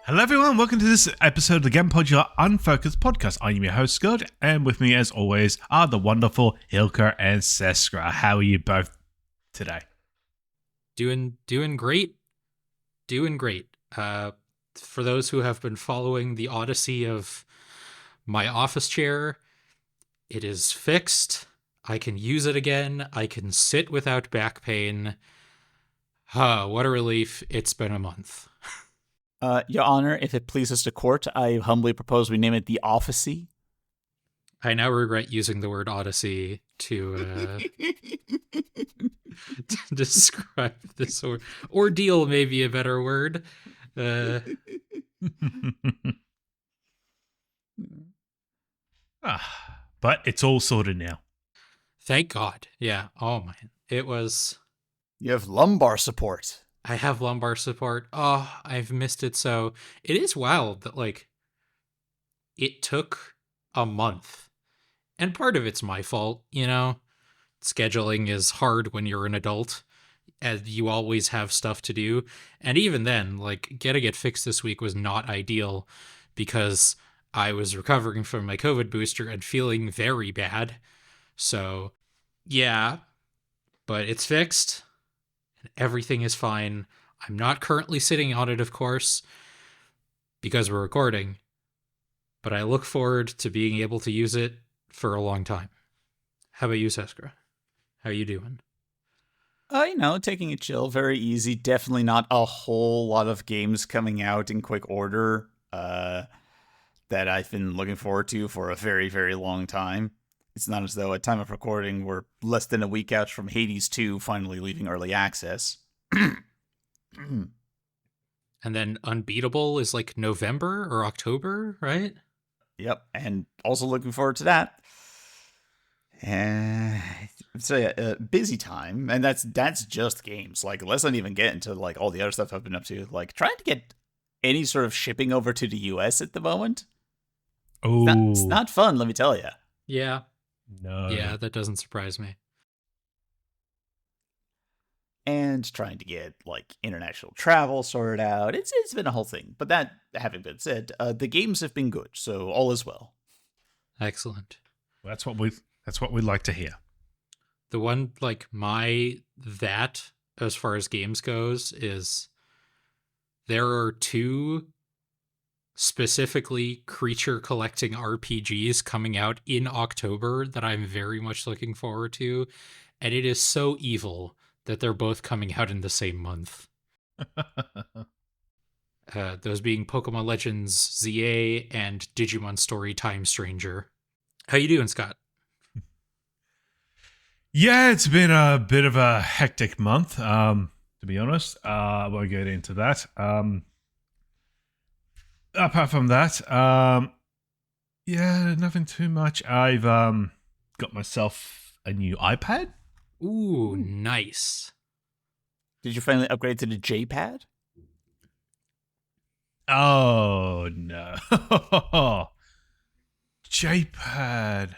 Hello everyone, welcome to this episode of the Gamepodular Unfocused podcast. I'm your host, Scott, and with me as always are the wonderful Hilker and Seskra. How are you both today? Doing great. For those who have been following the odyssey of my office chair, it is fixed. I can use it again. I can sit without back pain. What a relief. It's been a month. Your Honor, if it pleases the court, I humbly propose we name it the Officey. I now regret using the word odyssey to describe this ordeal, may be a better word. But it's all sorted now. Thank God. Yeah. Oh, man. It was... You have lumbar support. I have lumbar support. Oh, I've missed it so. It is wild that, it took a month. And part of it's my fault, you know? Scheduling is hard when you're an adult, and you always have stuff to do. And even then, getting it fixed this week was not ideal because I was recovering from my COVID booster and feeling very bad. So, yeah, but it's fixed. And everything is fine. I'm not currently sitting on it, of course, because we're recording, but I look forward to being able to use it for a long time. How about you, Seskra? How you doing? Taking it chill, very easy. Definitely not a whole lot of games coming out in quick order that I've been looking forward to for a very, very long time. It's not as though at time of recording we're less than a week out from Hades 2 finally leaving early access. And then Unbeatable is November or October, right? Yep, and also looking forward to that. So yeah, busy time, and that's just games. Let's not even get into all the other stuff I've been up to. Trying to get any sort of shipping over to the US at the moment. Oh, it's not fun, let me tell you. Yeah. No. Yeah, that doesn't surprise me. And trying to get international travel sorted out. It's been a whole thing. But that having been said, the games have been good, so all is well. Excellent. Well, that's what we like to hear. The one as far as games goes is there are two specifically creature collecting RPGs coming out in October that I'm very much looking forward to, and it is so evil that they're both coming out in the same month. Those being Pokemon Legends ZA and Digimon Story Time Stranger. How you doing, Scott? Yeah, it's been a bit of a hectic month, to be honest. I won't get into that. Apart from that, yeah, nothing too much. I've got myself a new iPad. Ooh, nice. Did you finally upgrade to the J-Pad? Oh, no. J-Pad.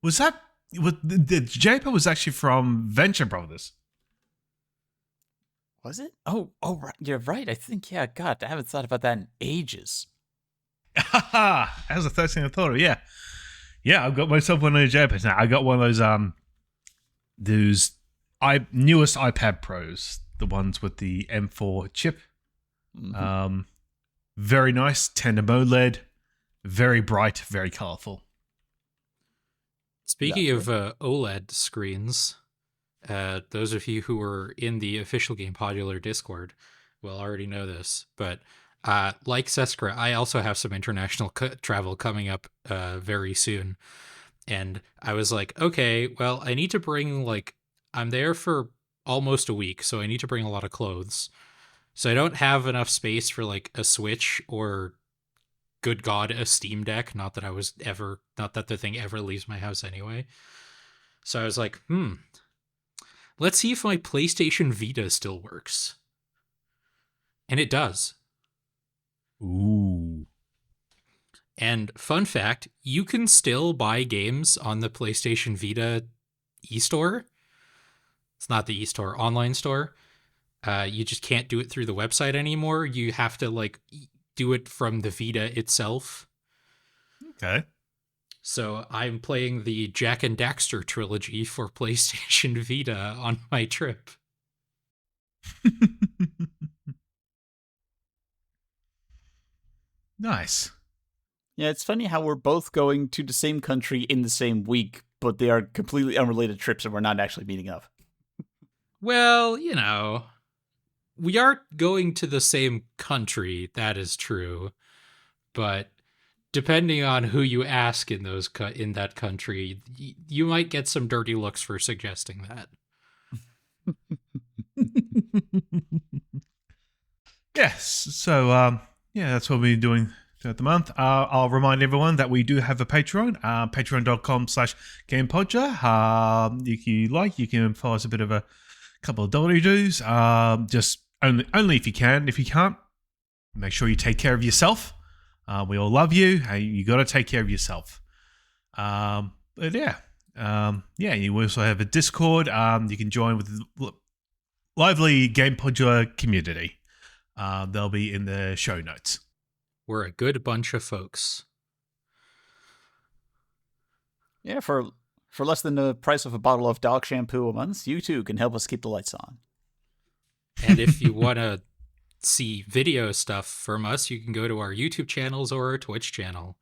The J-Pad was actually from Venture Brothers. Was it? Oh, right. You're right. I think, yeah, God, I haven't thought about that in ages. That was the first thing I thought of, yeah. Yeah, I've got myself one of those J-Pads now. I got one of those newest iPad Pros, the ones with the M4 chip. Mm-hmm. Very nice, tandem OLED, very bright, very colorful. Speaking of OLED screens, those of you who are in the official Gamepodular Discord will already know this, but like Seskra, I also have some international travel coming up very soon. And I was like, okay, well, I need to bring, I'm there for almost a week, so I need to bring a lot of clothes. So I don't have enough space for, a Switch or, good God, a Steam Deck. Not that the thing ever leaves my house anyway. So I was like, let's see if my PlayStation Vita still works. And it does. Ooh. And fun fact, you can still buy games on the PlayStation Vita eStore. It's not the eStore, online store. You just can't do it through the website anymore. You have to do it from the Vita itself. Okay. So I'm playing the Jack and Daxter trilogy for PlayStation Vita on my trip. Nice. Yeah, it's funny how we're both going to the same country in the same week, but they are completely unrelated trips and we're not actually meeting up. Well, you know, we are going to the same country, that is true. But depending on who you ask in in that country, you might get some dirty looks for suggesting that. Yes. So, yeah, that's what we're doing throughout the month. I'll remind everyone that we do have a Patreon, patreon.com/Gamepodular. If you like, you can follow us a bit of a couple of dollar dues. Just only if you can. If you can't, make sure you take care of yourself. We all love you. Hey, you got to take care of yourself. But yeah. Yeah, you also have a Discord. You can join with the lively Gamepodular community. They'll be in the show notes. We're a good bunch of folks. Yeah, for less than the price of a bottle of dog shampoo a month, you too can help us keep the lights on. And if you want to see video stuff from us, you can go to our YouTube channels or our Twitch channel.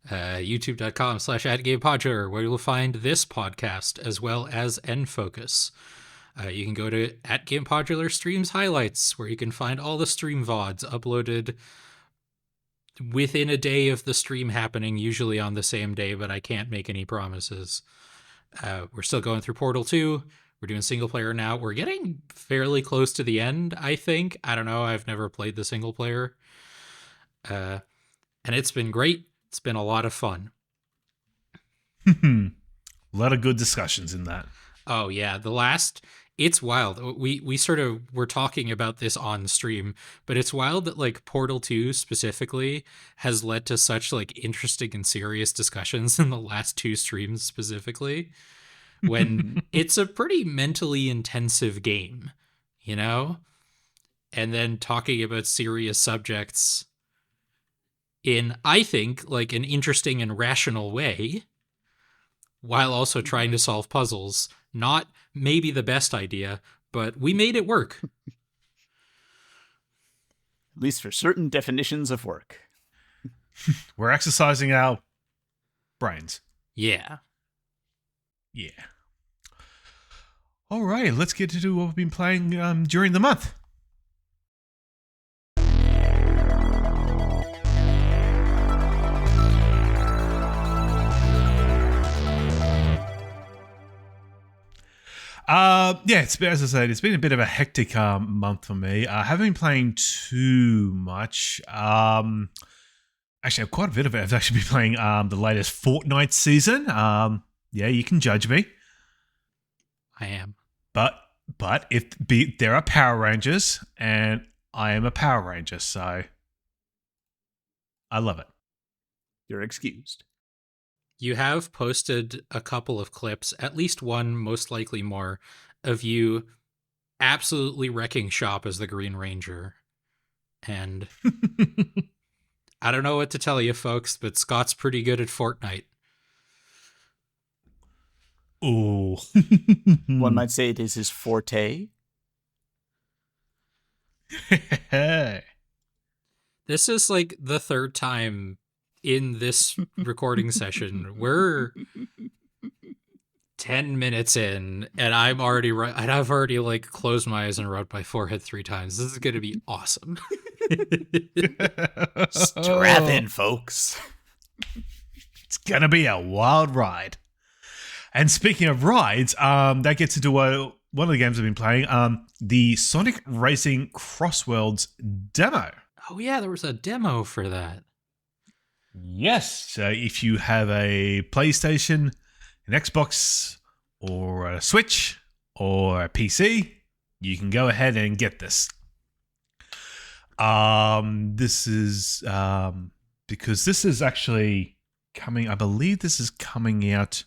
youtube.com/@Gamepodular, where you'll find this podcast as well as Unfocused. You can go to @Gamepodular Streams Highlights, where you can find all the stream VODs uploaded within a day of the stream happening, usually on the same day, but I can't make any promises. We're still going through Portal 2. We're doing single player now. We're getting fairly close to the end, I think. I don't know. I've never played the single player. And it's been great. It's been a lot of fun. A lot of good discussions in that. Oh, yeah. It's wild. We sort of were talking about this on stream, but it's wild that like Portal 2 specifically has led to such like interesting and serious discussions in the last two streams specifically, when it's a pretty mentally intensive game, you know? And then talking about serious subjects in, I think, like an interesting and rational way, while also trying to solve puzzles. Not maybe the best idea, but we made it work. At least for certain definitions of work. We're exercising our brains. Yeah. Yeah. All right, let's get to what we've been playing during the month. Yeah, as I said, it's been a bit of a hectic month for me. I haven't been playing too much. Actually, quite a bit of it. I've actually been playing the latest Fortnite season. Yeah, you can judge me. I am. But there are Power Rangers, and I am a Power Ranger, so I love it. You're excused. You have posted a couple of clips, at least one, most likely more, of you absolutely wrecking shop as the Green Ranger. And I don't know what to tell you, folks, but Scott's pretty good at Fortnite. Ooh. One might say it is his forte. This is like the third time in this recording session. We're 10 minutes in, and I've already like closed my eyes and rubbed my forehead 3 times. This is going to be awesome. Strap in, folks. It's going to be a wild ride. And speaking of rides, that gets into one of the games I've been playing, the Sonic Racing CrossWorlds demo. Oh yeah, there was a demo for that. Yes. So if you have a PlayStation, an Xbox, or a Switch, or a PC, you can go ahead and get this. This is because this is actually coming. I believe this is coming out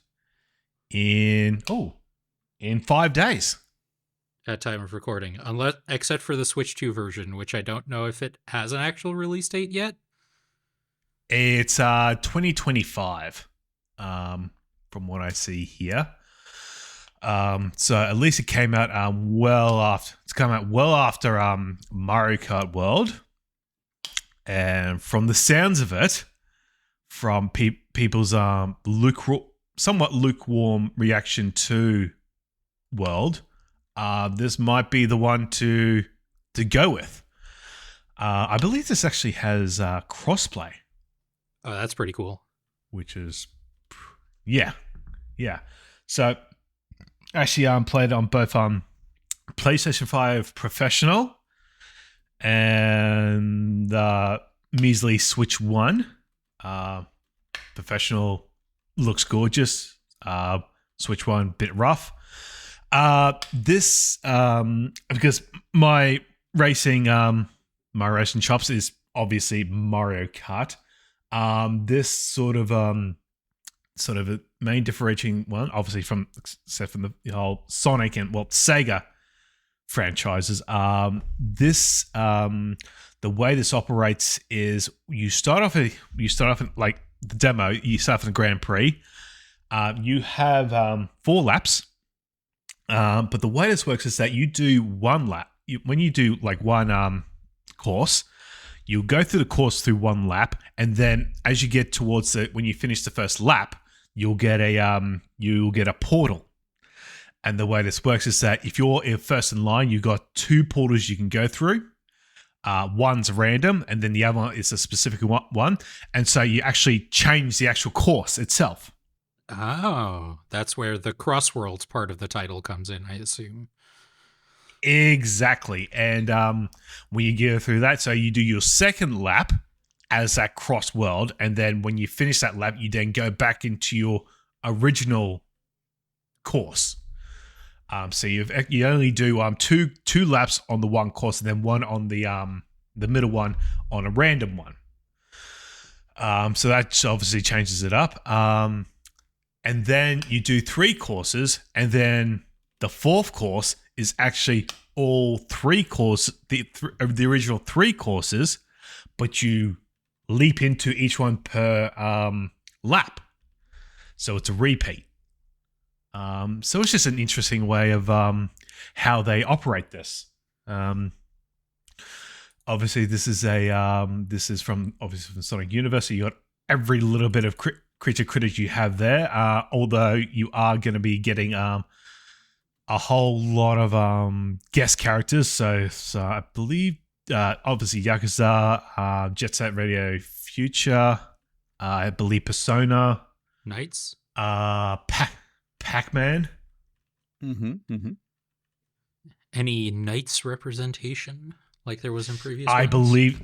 in 5 days. at time of recording, unless except for the Switch 2 version, which I don't know if it has an actual release date yet. It's 2025, from what I see here. So at least it came out well after. It's come out well after Mario Kart World, and from the sounds of it, from people's somewhat lukewarm reaction to World, this might be the one to go with. I believe this actually has crossplay. Oh, that's pretty cool. Which is, yeah. So, actually, played on both PlayStation 5 Professional and measly Switch 1. Professional looks gorgeous. Switch 1 bit rough. This because my racing chops is obviously Mario Kart. This sort of a main differentiating one, obviously except from the whole Sonic and Sega franchises. The way this operates is you start off in like the demo. You start off in the Grand Prix. You have 4 laps, but the way this works is that you do 1 lap. When you do like one course, you'll go through the course through 1 lap, and then as you get towards when you finish the first lap, you'll get a portal. And the way this works is that if you're first in line, you've got 2 portals you can go through. One's random, and then the other one is a specific one. And so you actually change the actual course itself. Oh, that's where the CrossWorlds part of the title comes in, I assume. Exactly. And when you go through that, so you do your second lap as that cross world, and then when you finish that lap, you then go back into your original course. So you only do two laps on the one course, and then one on the middle one on a random one. So that obviously changes it up. And then you do 3 courses, and then the 4th course is actually all 3 courses, the original 3 courses, but you leap into each one per lap. So it's a repeat. So it's just an interesting way of how they operate this. Obviously, this is from Sonic Universe. So you got every little bit of creature you have there. Although you are going to be getting a whole lot of guest characters. So I believe obviously Yakuza, Jet Set Radio Future, I believe Persona, Knights, Pac-Man. Any Knights representation like there was in previous I ones?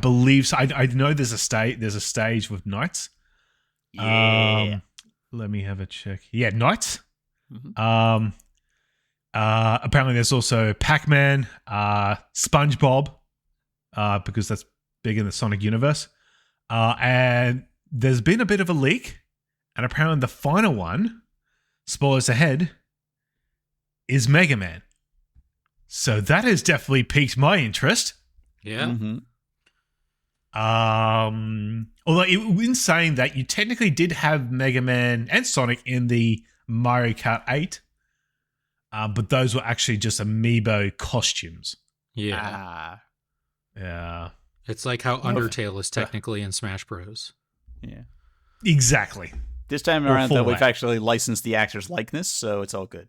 believe so. I know there's a stage with Knights. Yeah. Let me have a check. Yeah, Knights. Apparently there's also Pac-Man, SpongeBob, because that's big in the Sonic universe. And there's been a bit of a leak, and apparently the final one, spoilers ahead, is Mega Man. So that has definitely piqued my interest. Yeah. Although in saying that, you technically did have Mega Man and Sonic in the Mario Kart 8, but those were actually just amiibo costumes. Yeah. Yeah. It's like how Undertale is technically in Smash Bros. Yeah. Exactly. This time around, though, we've actually licensed the actor's likeness, so it's all good.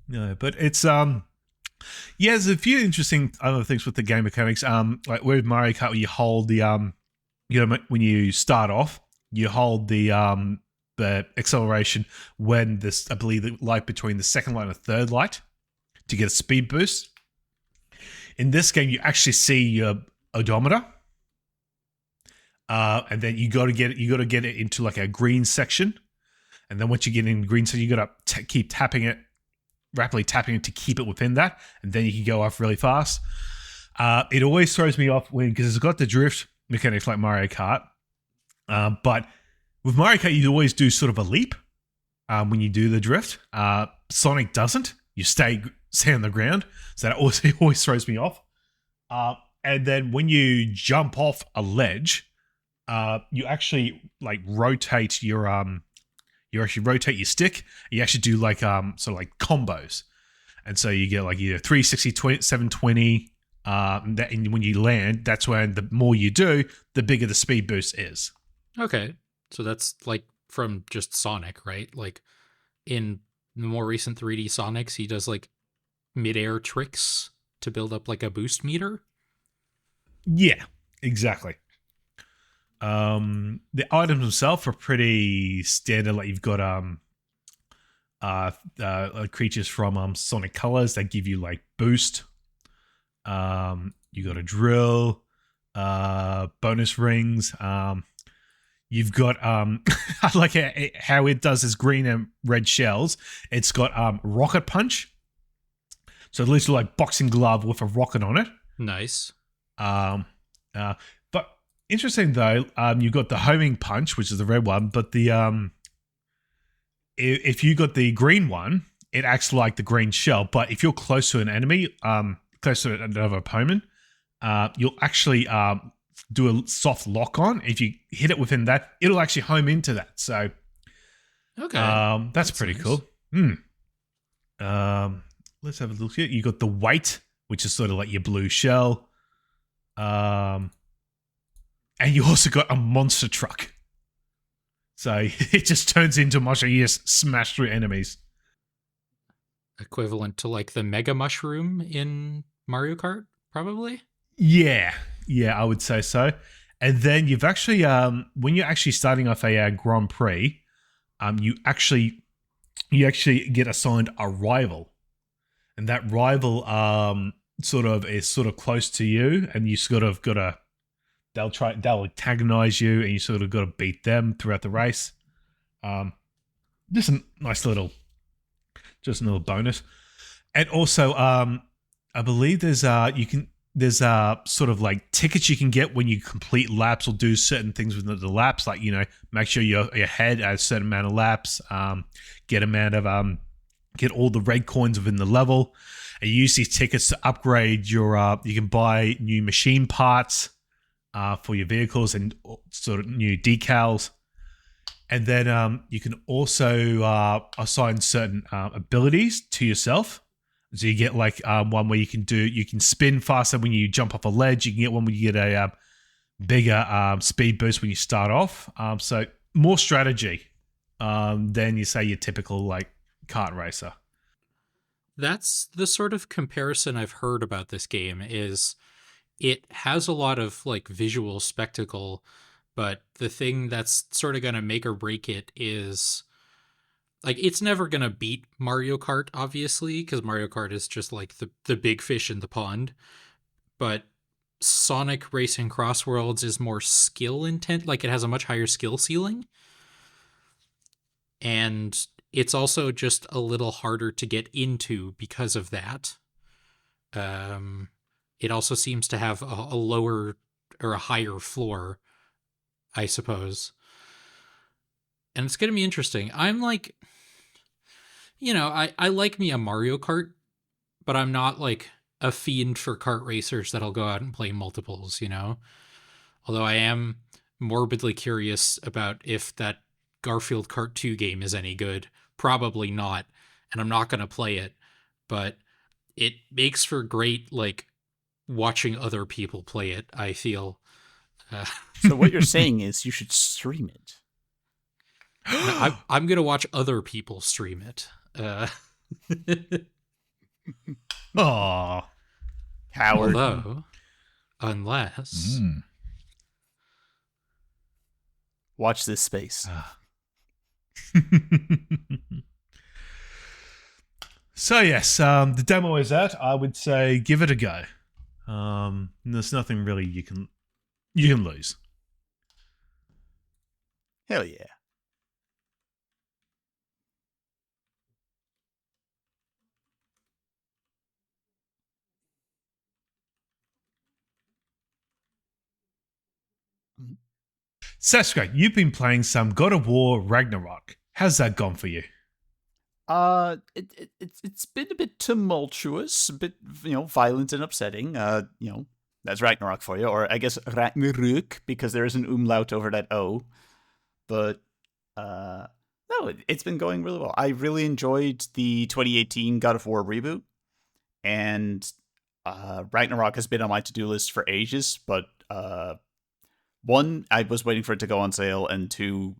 No, but it's there's a few interesting other things with the game mechanics. Like with Mario Kart, where you hold the when you start off, you hold the acceleration when I believe the light between the second light and the third light to get a speed boost. In this game, you actually see your odometer, and then you got to get it into like a green section, and then once you get in green section, you got to keep rapidly tapping it to keep it within that, and then you can go off really fast. It always throws me off because it's got the drift mechanics like Mario Kart, but with Mario Kart you always do sort of a leap, when you do the drift. Sonic doesn't. You stay on the ground, so that always throws me off. And then when you jump off a ledge, you actually like rotate your you actually rotate your stick. You actually do like sort of like combos, and so you get like either 360, 720. And when you land, that's when the more you do, the bigger the speed boost is. Okay. So that's like from just Sonic, right? Like in the more recent 3D Sonics, he does like mid-air tricks to build up like a boost meter. Yeah, exactly. The items themselves are pretty standard. Like you've got creatures from Sonic Colors that give you like boost. You got a drill, bonus rings. You've got I like how it does its green and red shells. It's got rocket punch, so literally like boxing glove with a rocket on it. Nice. But interesting though, you've got the homing punch, which is the red one, but the if you got the green one, it acts like the green shell. But if you're close to an enemy, close to another opponent, you'll actually do a soft lock on. If you hit it within that, it'll actually home into that. So, okay, that's pretty nice. cool. Let's have a look here. You got the weight, which is sort of like your blue shell. And you also got a monster truck. So it just turns into a monster. You just smash through enemies. Equivalent to like the Mega Mushroom in Mario Kart, probably? Yeah, I would say so. And then you've actually, when you're actually starting off a Grand Prix, you actually get assigned a rival, and that rival is sort of close to you, and you sort of gotta they'll antagonize you, and you sort of got to beat them throughout the race. Just a nice little, just a little bonus. And also, I believe there's sort of like tickets you can get when you complete laps or do certain things within the laps, like, you know, make sure you're ahead at a certain amount of laps, get all the red coins within the level, and you use these tickets to upgrade your. You can buy new machine parts for your vehicles and sort of new decals. And then you can also assign certain abilities to yourself. So you get like one where you can spin faster when you jump off a ledge. You can get one where you get a bigger speed boost when you start off. So more strategy than you say your typical like kart racer. That's the sort of comparison I've heard about this game. Is it has a lot of like visual spectacle, but the thing that's sort of going to make or break it is like it's never going to beat Mario Kart, obviously, because Mario Kart is just like the big fish in the pond. But Sonic Racing CrossWorlds is more skill intent, like it has a much higher skill ceiling. And it's also just a little harder to get into because of that. It also seems to have a lower or a higher floor, I suppose. And it's going to be interesting. I'm like, you know, I like me a Mario Kart, but I'm not like a fiend for kart racers that'll go out and play multiples, you know? Although I am morbidly curious about if that Garfield Kart 2 game is any good. Probably not. And I'm not going to play it. But it makes for great, like, watching other people play it, I feel. So what you're saying is you should stream it. I'm going to watch other people stream it. Aww. Howard. Although, unless... Watch this space. So yes, the demo is out. I would say give it a go. There's nothing really you can lose. Hell yeah. Sasuke, you've been playing some God of War Ragnarok. How's that gone for you? It's been a bit tumultuous, a bit violent and upsetting. That's Ragnarok for you, or I guess Ragnarök, because there is an umlaut over that O. But no, it's been going really well. I really enjoyed the 2018 God of War reboot, and Ragnarok has been on my to-do list for ages. But one, I was waiting for it to go on sale, and two,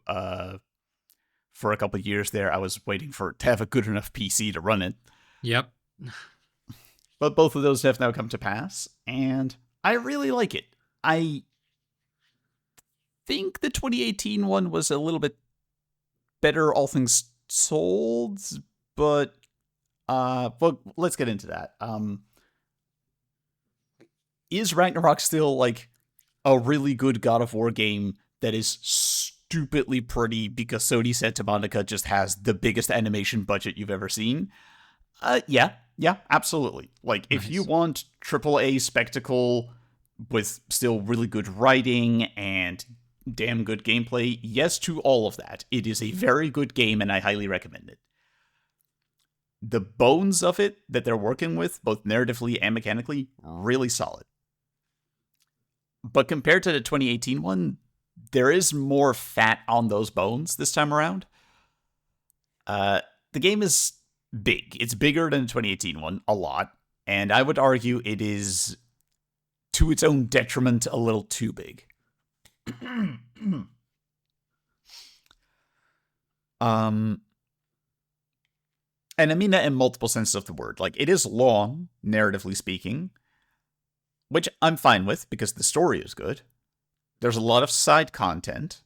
for a couple of years there, I was waiting for it to have a good enough PC to run it. Yep. But both of those have now come to pass, and I really like it. I think the 2018 one was a little bit better, all things told, but let's get into that. Is Ragnarok still like a really good God of War game that is stupidly pretty because Sony Santa Monica just has the biggest animation budget you've ever seen? Yeah, absolutely. Like, Nice. If you want AAA spectacle with still really good writing and damn good gameplay, yes to all of that. It is a very good game, and I highly recommend it. The bones of it that they're working with, both narratively and mechanically, really solid. But compared to the 2018 one, there is more fat on those bones this time around. The game is big. It's bigger than the 2018 one, a lot. And I would argue it is, to its own detriment, a little too big. And I mean that in multiple senses of the word. Like, it is long, narratively speaking, which I'm fine with because the story is good. There's a lot of side content,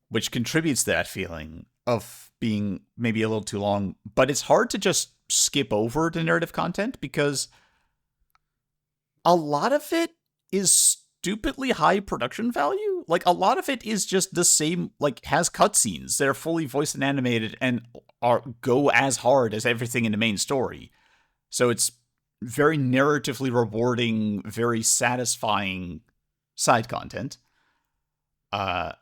which contributes to that feeling of being maybe a little too long, but it's hard to just skip over the narrative content because a lot of it is stupidly high production value. Like, a lot of it is just the same, like, has cutscenes that are fully voiced and animated and go as hard as everything in the main story. So it's very narratively rewarding, very satisfying side content. I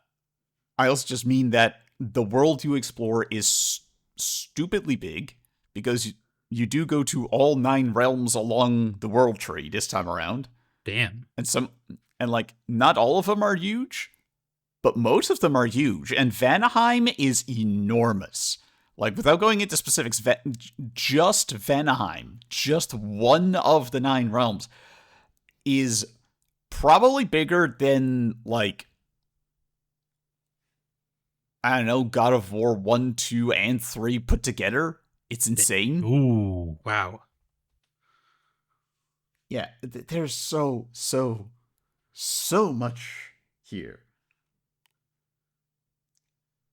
also just mean that the world you explore is stupidly big because you do go to all 9 realms along the world tree this time around. Damn. And like, not all of them are huge, but most of them are huge. And Vanaheim is enormous. Like, without going into specifics, just Vanaheim, just one of the 9 realms, is probably bigger than, like, I don't know, God of War 1, 2, and 3 put together. It's insane. Ooh. Wow. Yeah, there's so much here.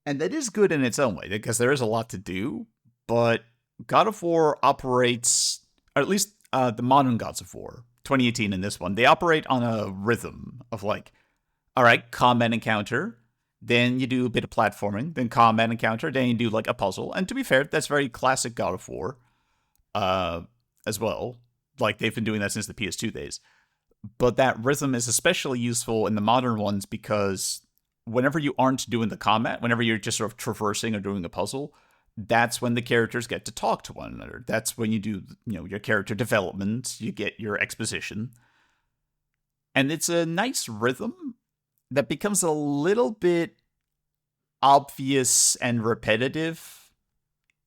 And that is good in its own way, because there is a lot to do, but God of War operates, or at least the modern Gods of War, 2018 and this one, they operate on a rhythm of like, all right, combat encounter, then you do a bit of platforming, then combat encounter, then you do like a puzzle. And to be fair, that's very classic God of War as well. Like, they've been doing that since the PS2 days. But that rhythm is especially useful in the modern ones because whenever you aren't doing the combat, whenever you're just sort of traversing or doing a puzzle, that's when the characters get to talk to one another. That's when you do, your character development, you get your exposition. And it's a nice rhythm that becomes a little bit obvious and repetitive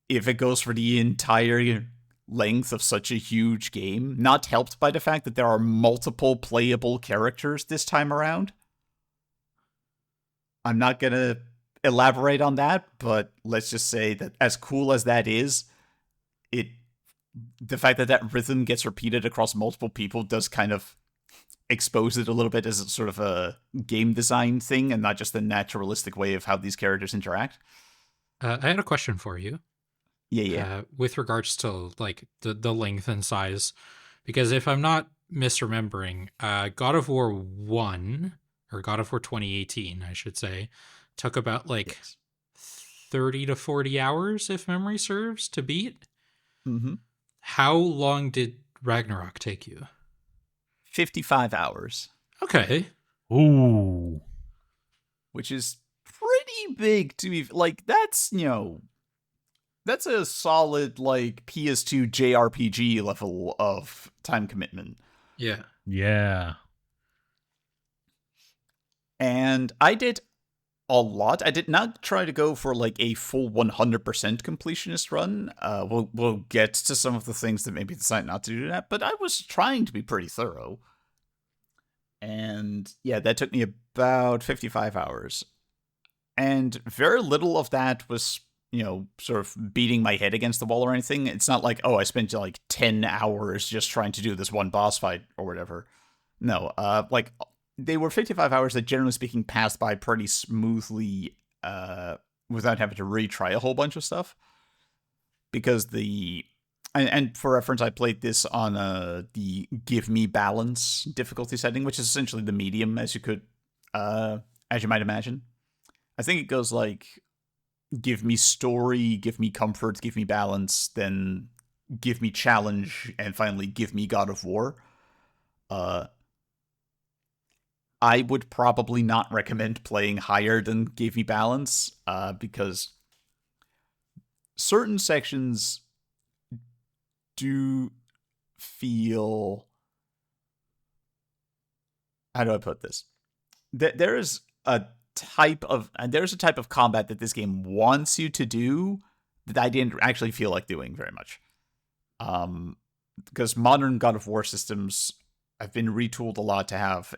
if it goes for the entire length of such a huge game, not helped by the fact that there are multiple playable characters this time around. I'm not going to elaborate on that, but let's just say that as cool as that is, the fact that that rhythm gets repeated across multiple people does kind of expose it a little bit as a sort of a game design thing and not just a naturalistic way of how these characters interact. I had a question for you. Yeah. With regards to like the length and size, because if I'm not misremembering, God of War 1 or God of War 2018, I should say, took about like 30 to 40 hours, if memory serves, to beat. Mm-hmm. How long did Ragnarok take you? 55 hours. Okay. Ooh. Which is pretty big to be like, that's, That's a solid, like, PS2 JRPG level of time commitment. Yeah. Yeah. And I did a lot. I did not try to go for, like, a full 100% completionist run. We'll get to some of the things that maybe decide not to do that, but I was trying to be pretty thorough. And yeah, that took me about 55 hours. And very little of that was, sort of beating my head against the wall or anything. It's not like, oh, I spent like 10 hours just trying to do this one boss fight or whatever. No, like, they were 55 hours that, generally speaking, passed by pretty smoothly without having to retry a whole bunch of stuff. Because and for reference, I played this on the Give Me Balance difficulty setting, which is essentially the medium, as you might imagine. I think it goes like, give me story, give me comfort, give me balance, then give me challenge, and finally give me God of War. I would probably not recommend playing higher than give me balance, because certain sections do feel... How do I put this? There's a type of combat that this game wants you to do that I didn't actually feel like doing very much. Because modern God of War systems have been retooled a lot to have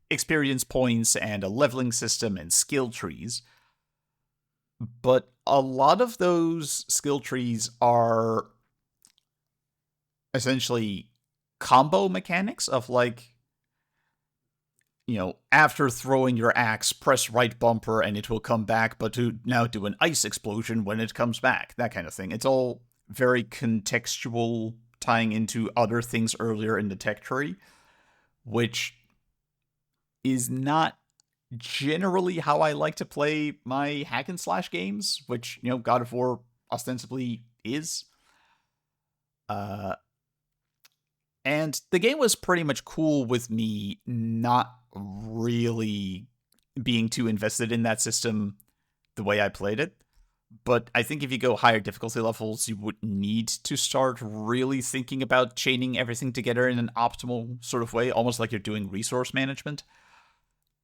experience points and a leveling system and skill trees. But a lot of those skill trees are essentially combo mechanics of, like, after throwing your axe, press right bumper and it will come back, but now do an ice explosion when it comes back. That kind of thing. It's all very contextual, tying into other things earlier in the tech tree, which is not generally how I like to play my hack and slash games, which, God of War ostensibly is. And the game was pretty much cool with me not really being too invested in that system the way I played it. But I think if you go higher difficulty levels, you would need to start really thinking about chaining everything together in an optimal sort of way, almost like you're doing resource management.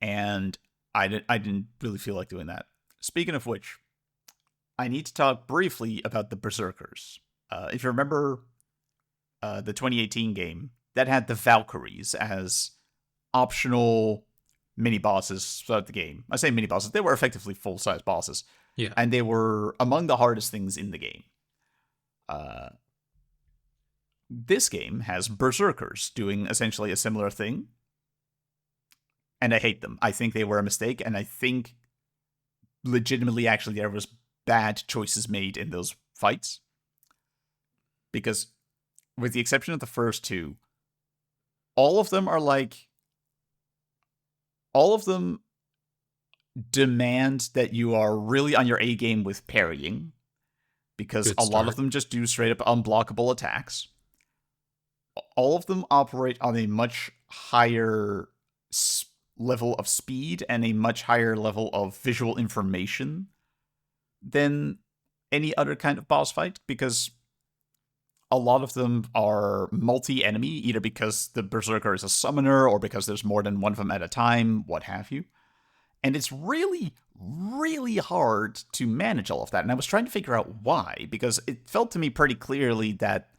And I didn't really feel like doing that. Speaking of which, I need to talk briefly about the Berserkers. If you remember the 2018 game, that had the Valkyries as optional mini-bosses throughout the game. I say mini-bosses, they were effectively full-size bosses. Yeah. And they were among the hardest things in the game. This game has Berserkers doing essentially a similar thing. And I hate them. I think they were a mistake, and I think legitimately actually there was bad choices made in those fights. Because with the exception of the first two, all of them demand that you are really on your A game with parrying, because Good a lot of start. them just do straight up unblockable attacks. All of them operate on a much higher level of speed and a much higher level of visual information than any other kind of boss fight, because a lot of them are multi-enemy, either because the Berserker is a summoner or because there's more than one of them at a time, what have you. And it's really, really hard to manage all of that. And I was trying to figure out why, because it felt to me pretty clearly that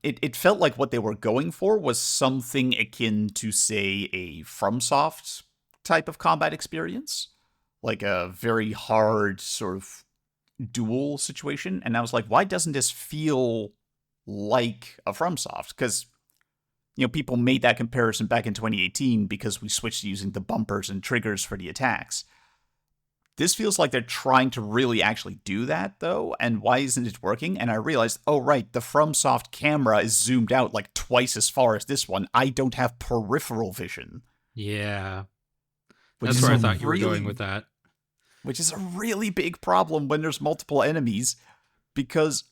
it felt like what they were going for was something akin to, say, a FromSoft type of combat experience, like a very hard sort of duel situation. And I was like, why doesn't this feel like a FromSoft? Because people made that comparison back in 2018 because we switched to using the bumpers and triggers for the attacks. This feels like they're trying to really actually do that, though, and why isn't it working? And I realized, oh, right, the FromSoft camera is zoomed out like twice as far as this one. I don't have peripheral vision. Yeah. Which That's is where I a thought you were really- going with that. Which is a really big problem when there's multiple enemies, because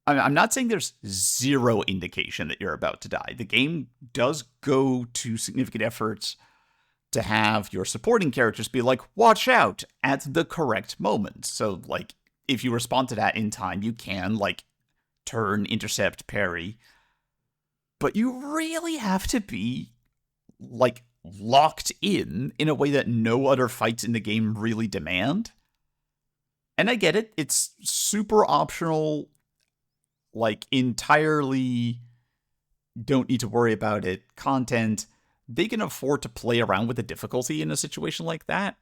I'm not saying there's zero indication that you're about to die. The game does go to significant efforts to have your supporting characters be like, watch out at the correct moment. So, like, if you respond to that in time, you can, like, turn, intercept, parry. But you really have to be, like, locked in a way that no other fights in the game really demand. And I get it. It's super optional, like, entirely don't need to worry about it content. They can afford to play around with the difficulty in a situation like that.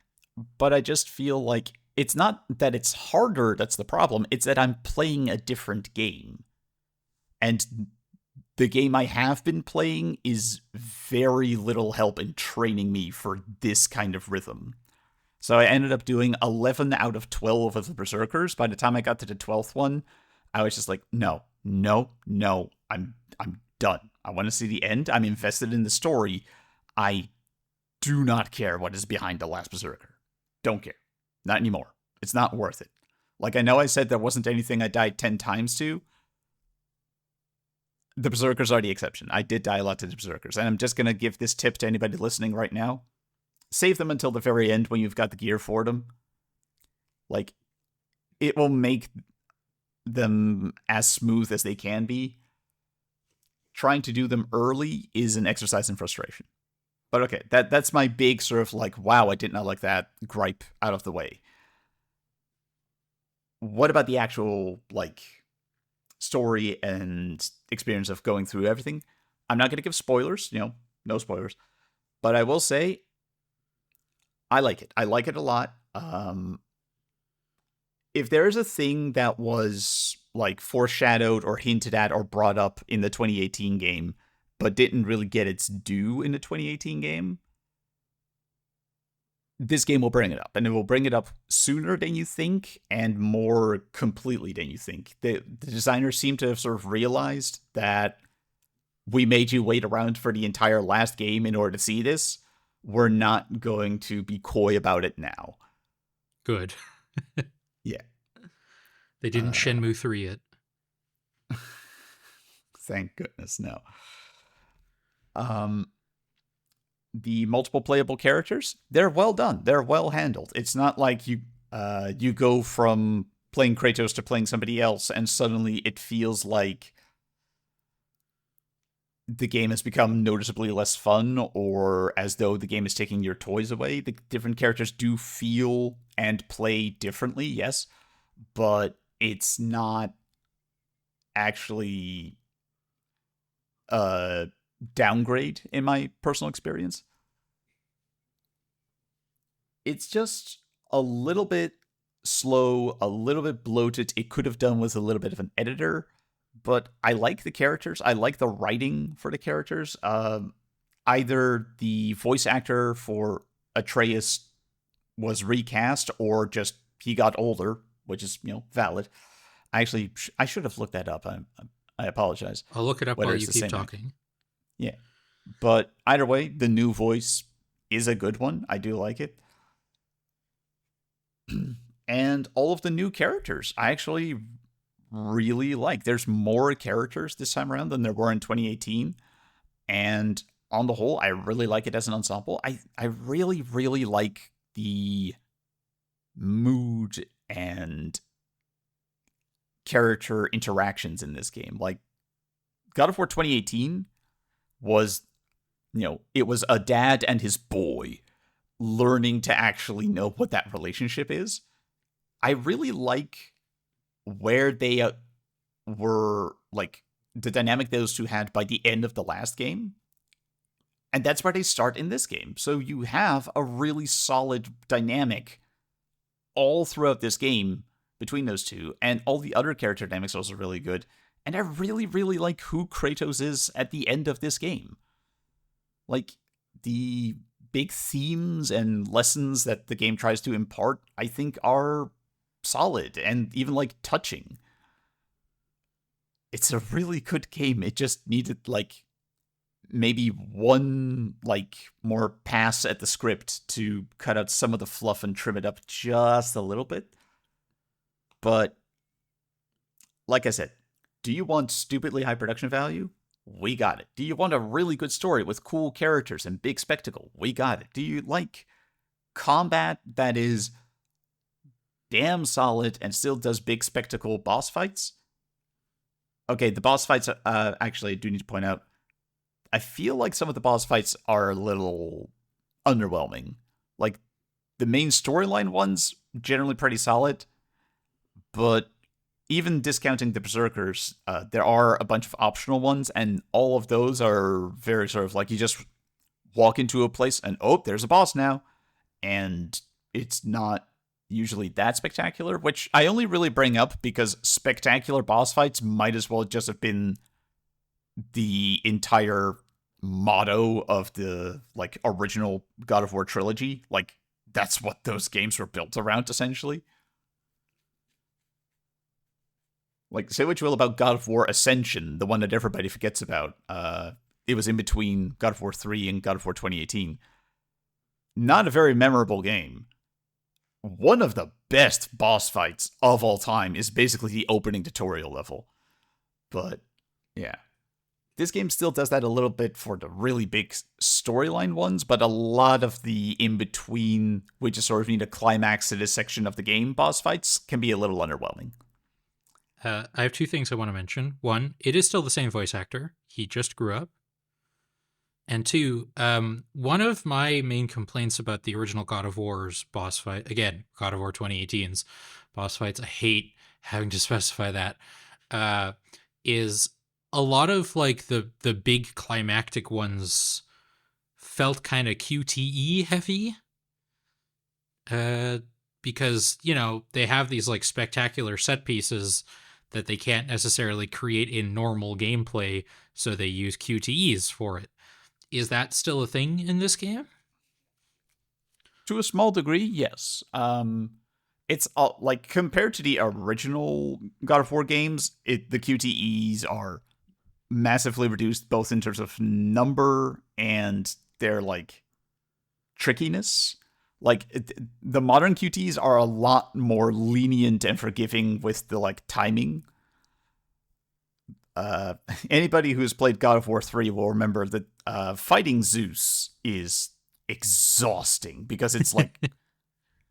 But I just feel like it's not that it's harder that's the problem. It's that I'm playing a different game. And the game I have been playing is very little help in training me for this kind of rhythm. So I ended up doing 11 out of 12 of the Berserkers. By the time I got to the 12th one, I was just like, no, I'm done. I want to see the end. I'm invested in the story. I do not care what is behind the last Berserker. Don't care. Not anymore. It's not worth it. Like, I know I said there wasn't anything I died 10 times to. The Berserkers are the exception. I did die a lot to the Berserkers. And I'm just going to give this tip to anybody listening right now. Save them until the very end when you've got the gear for them. Like, it will make them as smooth as they can be. Trying to do them early is an exercise in frustration. But okay, that's my big sort of like, wow, I did not like that gripe out of the way. What about the actual, like, story and experience of going through everything? I'm not going to give spoilers, no spoilers. But I will say, I like it. I like it a lot. If there is a thing that was, like, foreshadowed or hinted at or brought up in the 2018 game, but didn't really get its due in the 2018 game, this game will bring it up. And it will bring it up sooner than you think and more completely than you think. The designers seem to have sort of realized that we made you wait around for the entire last game in order to see this. We're not going to be coy about it now. Good. Yeah. They didn't Shenmue 3 it. Thank goodness, no. The multiple playable characters, they're well done. They're well handled. It's not like you go from playing Kratos to playing somebody else and suddenly it feels like the game has become noticeably less fun or as though the game is taking your toys away. The different characters do feel and play differently, yes, but it's not actually a downgrade in my personal experience. It's just a little bit slow, a little bit bloated. It could have done with a little bit of an editor, but I like the characters. I like the writing for the characters. Either the voice actor for Atreus was recast or just he got older, which is, valid. I should have looked that up. I apologize. I'll look it up Whether while it's you the keep same talking. Yeah. But either way, the new voice is a good one. I do like it. And all of the new characters, I actually really like. There's more characters this time around than there were in 2018. And on the whole, I really like it as an ensemble. I really, really like the mood and character interactions in this game. Like, God of War 2018 was, it was a dad and his boy learning to actually know what that relationship is. I really like where they were, like, the dynamic those two had by the end of the last game. And that's where they start in this game. So you have a really solid dynamic all throughout this game between those two. And all the other character dynamics are also really good. And I really, really like who Kratos is at the end of this game. Like, the big themes and lessons that the game tries to impart, I think, are solid and even, like, touching. It's a really good game. It just needed, like, maybe one, like, more pass at the script to cut out some of the fluff and trim it up just a little bit. But, like I said, do you want stupidly high production value? We got it. Do you want a really good story with cool characters and big spectacle? We got it. Do you like combat that is damn solid and still does big spectacle boss fights? Okay, the boss fights, actually, I do need to point out, I feel like some of the boss fights are a little underwhelming. Like, the main storyline ones, generally pretty solid, but even discounting the Berserkers, there are a bunch of optional ones, and all of those are very sort of like you just walk into a place and, oh, there's a boss now, and it's not usually that spectacular, which I only really bring up because spectacular boss fights might as well just have been the entire motto of the like original God of War trilogy. Like, that's what those games were built around, essentially. Like, say what you will about God of War Ascension, the one that everybody forgets about. It was in between God of War 3 and God of War 2018. Not a very memorable game. One of the best boss fights of all time is basically the opening tutorial level. But, yeah. This game still does that a little bit for the really big storyline ones, but a lot of the in-between, we just sort of need a climax to this section of the game boss fights, can be a little underwhelming. I have two things I want to mention. One, it is still the same voice actor. He just grew up. And two, one of my main complaints about the original God of War's boss fight, again, God of War 2018's boss fights, I hate having to specify that, is a lot of like the big climactic ones felt kind of QTE heavy. Because, you know, they have these like spectacular set pieces that they can't necessarily create in normal gameplay, so they use QTEs for it. Is that still a thing in this game? To a small degree, yes. It's like compared to the original God of War games, the QTEs are massively reduced, both in terms of number and their like trickiness. Like the modern QTEs are a lot more lenient and forgiving with the like timing. Anybody who's played God of War 3 will remember that fighting Zeus is exhausting because it's like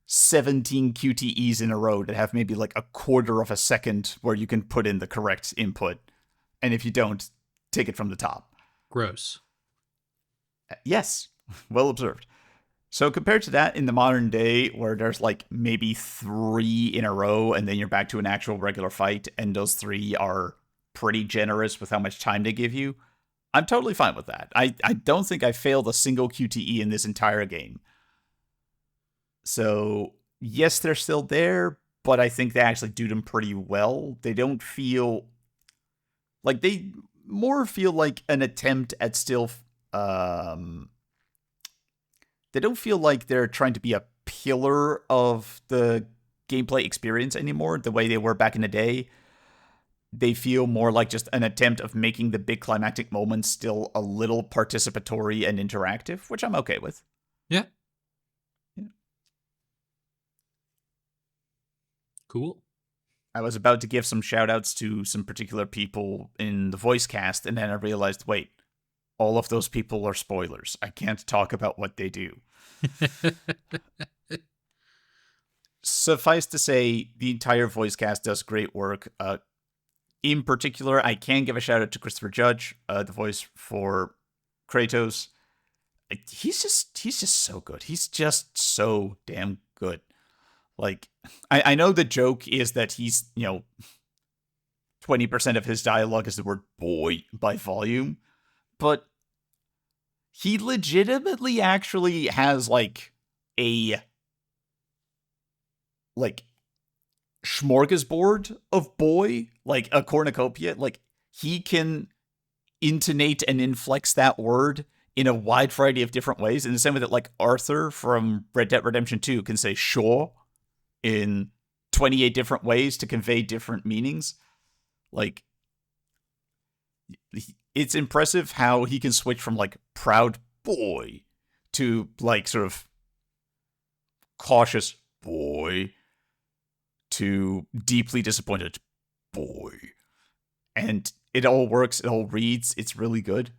17 QTEs in a row that have maybe like a quarter of a second where you can put in the correct input. And if you don't, take it from the top. Gross. Yes, well observed. So compared to that in the modern day where there's like maybe 3 in a row and then you're back to an actual regular fight and those 3 are pretty generous with how much time they give you, I'm totally fine with that. I don't think I failed a single QTE in this entire game. So yes, they're still there, but I think they actually do them pretty well. They don't feel like they more feel like an attempt at still they don't feel like they're trying to be a pillar of the gameplay experience anymore the way they were back in the day. They feel more like just an attempt of making the big climactic moments still a little participatory and interactive, which I'm okay with. Yeah. Cool. I was about to give some shout outs to some particular people in the voice cast, and then I realized, wait, all of those people are spoilers. I can't talk about what they do. Suffice to say, the entire voice cast does great work. In particular, I can give a shout out to Christopher Judge, the voice for Kratos. He's just so good. He's just so damn good. Like, I know the joke is that he's, 20% of his dialogue is the word boy by volume, but he legitimately actually has, like, a, like, smorgasbord of boy, like a cornucopia. Like, he can intonate and inflex that word in a wide variety of different ways, in the same way that, like, Arthur from Red Dead Redemption 2 can say sure in 28 different ways to convey different meanings. Like, it's impressive how he can switch from, like, proud boy to, like, sort of cautious boy to deeply disappointed boy. and it all works, it all reads, it's really good.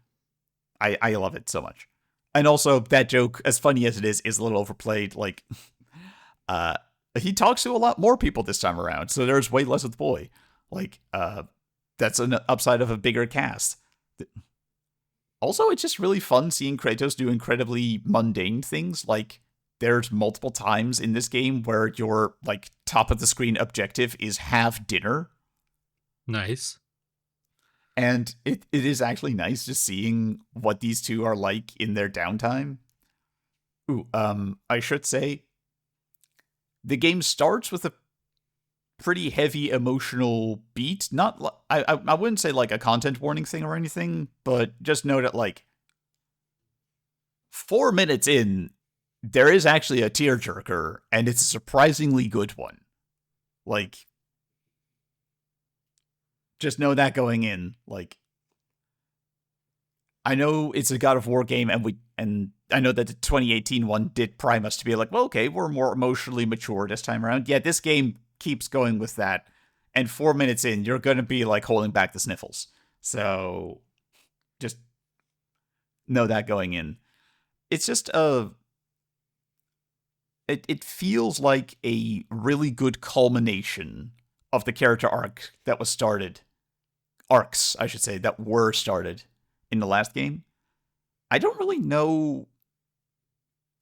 I love it so much. And also, that joke, as funny as it is a little overplayed. Like, he talks to a lot more people this time around, so there's way less of the boy. Like, that's an upside of a bigger cast. Also, it's just really fun seeing Kratos do incredibly mundane things. Like, there's multiple times in this game where your, like, top of the screen objective is have dinner. Nice. And it is actually nice just seeing what these two are like in their downtime. Ooh, I should say, the game starts with a pretty heavy emotional beat. Not, I wouldn't say like a content warning thing or anything, but just note it like 4 minutes in, there is actually a tearjerker, and it's a surprisingly good one. Like, just know that going in. Like, I know it's a God of War game, and I know that the 2018 one did prime us to be like, well, okay, we're more emotionally mature this time around. Yeah, this game keeps going with that, and 4 minutes in, you're gonna be like holding back the sniffles. So, just know that going in. It's just it feels like a really good culmination of the character arc that was started. Arcs, I should say, that were started in the last game. I don't really know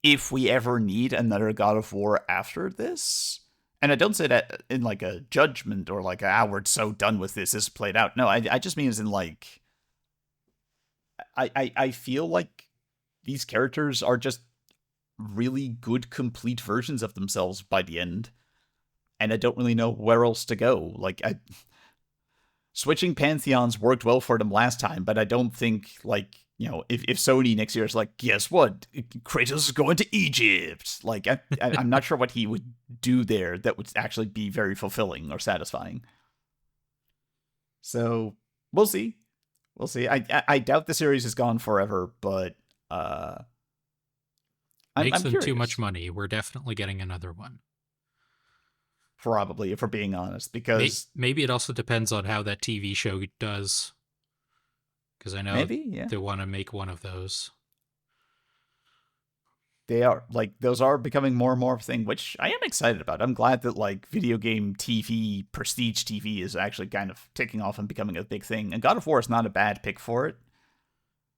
if we ever need another God of War after this. And I don't say that in like a judgment or like, we're so done with this is played out. No, I just mean as in like, I feel like these characters are just really good, complete versions of themselves by the end. And I don't really know where else to go. Like, switching pantheons worked well for them last time, but I don't think, like, you know, if Sony next year is like, guess what? Kratos is going to Egypt. Like, I'm not sure what he would do there that would actually be very fulfilling or satisfying. So, we'll see. We'll see. I doubt the series is gone forever, but Makes I'm them curious. too much money. We're definitely getting another one. Probably, if we're being honest, because maybe it also depends on how that TV show does. Because I know maybe, yeah, they want to make one of those. they are like those are becoming more and more of a thing, which I am excited about. I'm glad that like video game TV, prestige TV, is actually kind of taking off and becoming a big thing. And God of War is not a bad pick for it.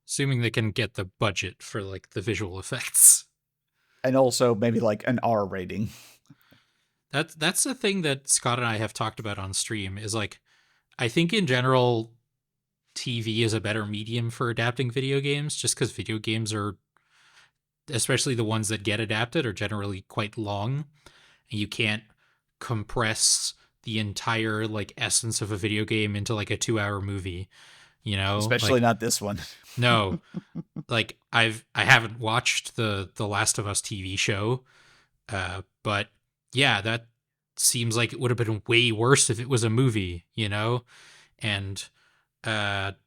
Assuming they can get the budget for like the visual effects. And also maybe like an R rating. That's the thing that Scott and I have talked about on stream is like, I think in general, TV is a better medium for adapting video games just because video games are, especially the ones that get adapted, are generally quite long. And you can't compress the entire like essence of a video game into like a 2-hour movie, you know? Especially like, not this one. No. Like I haven't watched the Last of Us TV show, but yeah, that seems like it would have been way worse if it was a movie, you know? And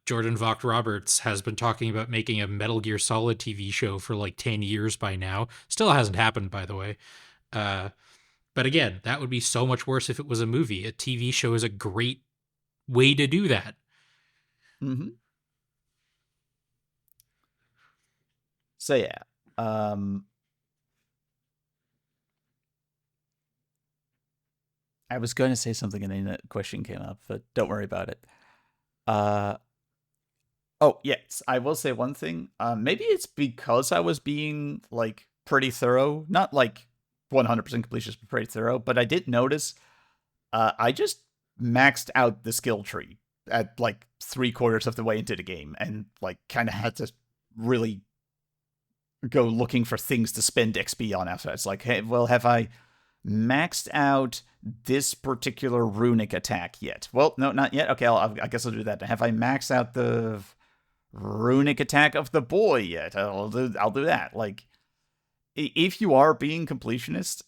Jordan Vogt Roberts has been talking about making a Metal Gear Solid TV show for like 10 years by now. Still hasn't happened, by the way. But again, that would be so much worse if it was a movie. A TV show is a great way to do that. Mm-hmm. So yeah, I was going to say something and then a question came up, but don't worry about it. Oh, yes, I will say one thing. Maybe it's because I was being, like, pretty thorough. Not, like, 100% completionist, but pretty thorough. But I did notice I just maxed out the skill tree at, like, 3/4 of the way into the game. And, like, kind of had to really go looking for things to spend XP on after. It's like, hey, well, have I maxed out this particular runic attack yet? Well, no, not yet. Okay, I guess I'll do that. Have I maxed out the runic attack of the boy yet? I'll do that. Like, if you are being completionist,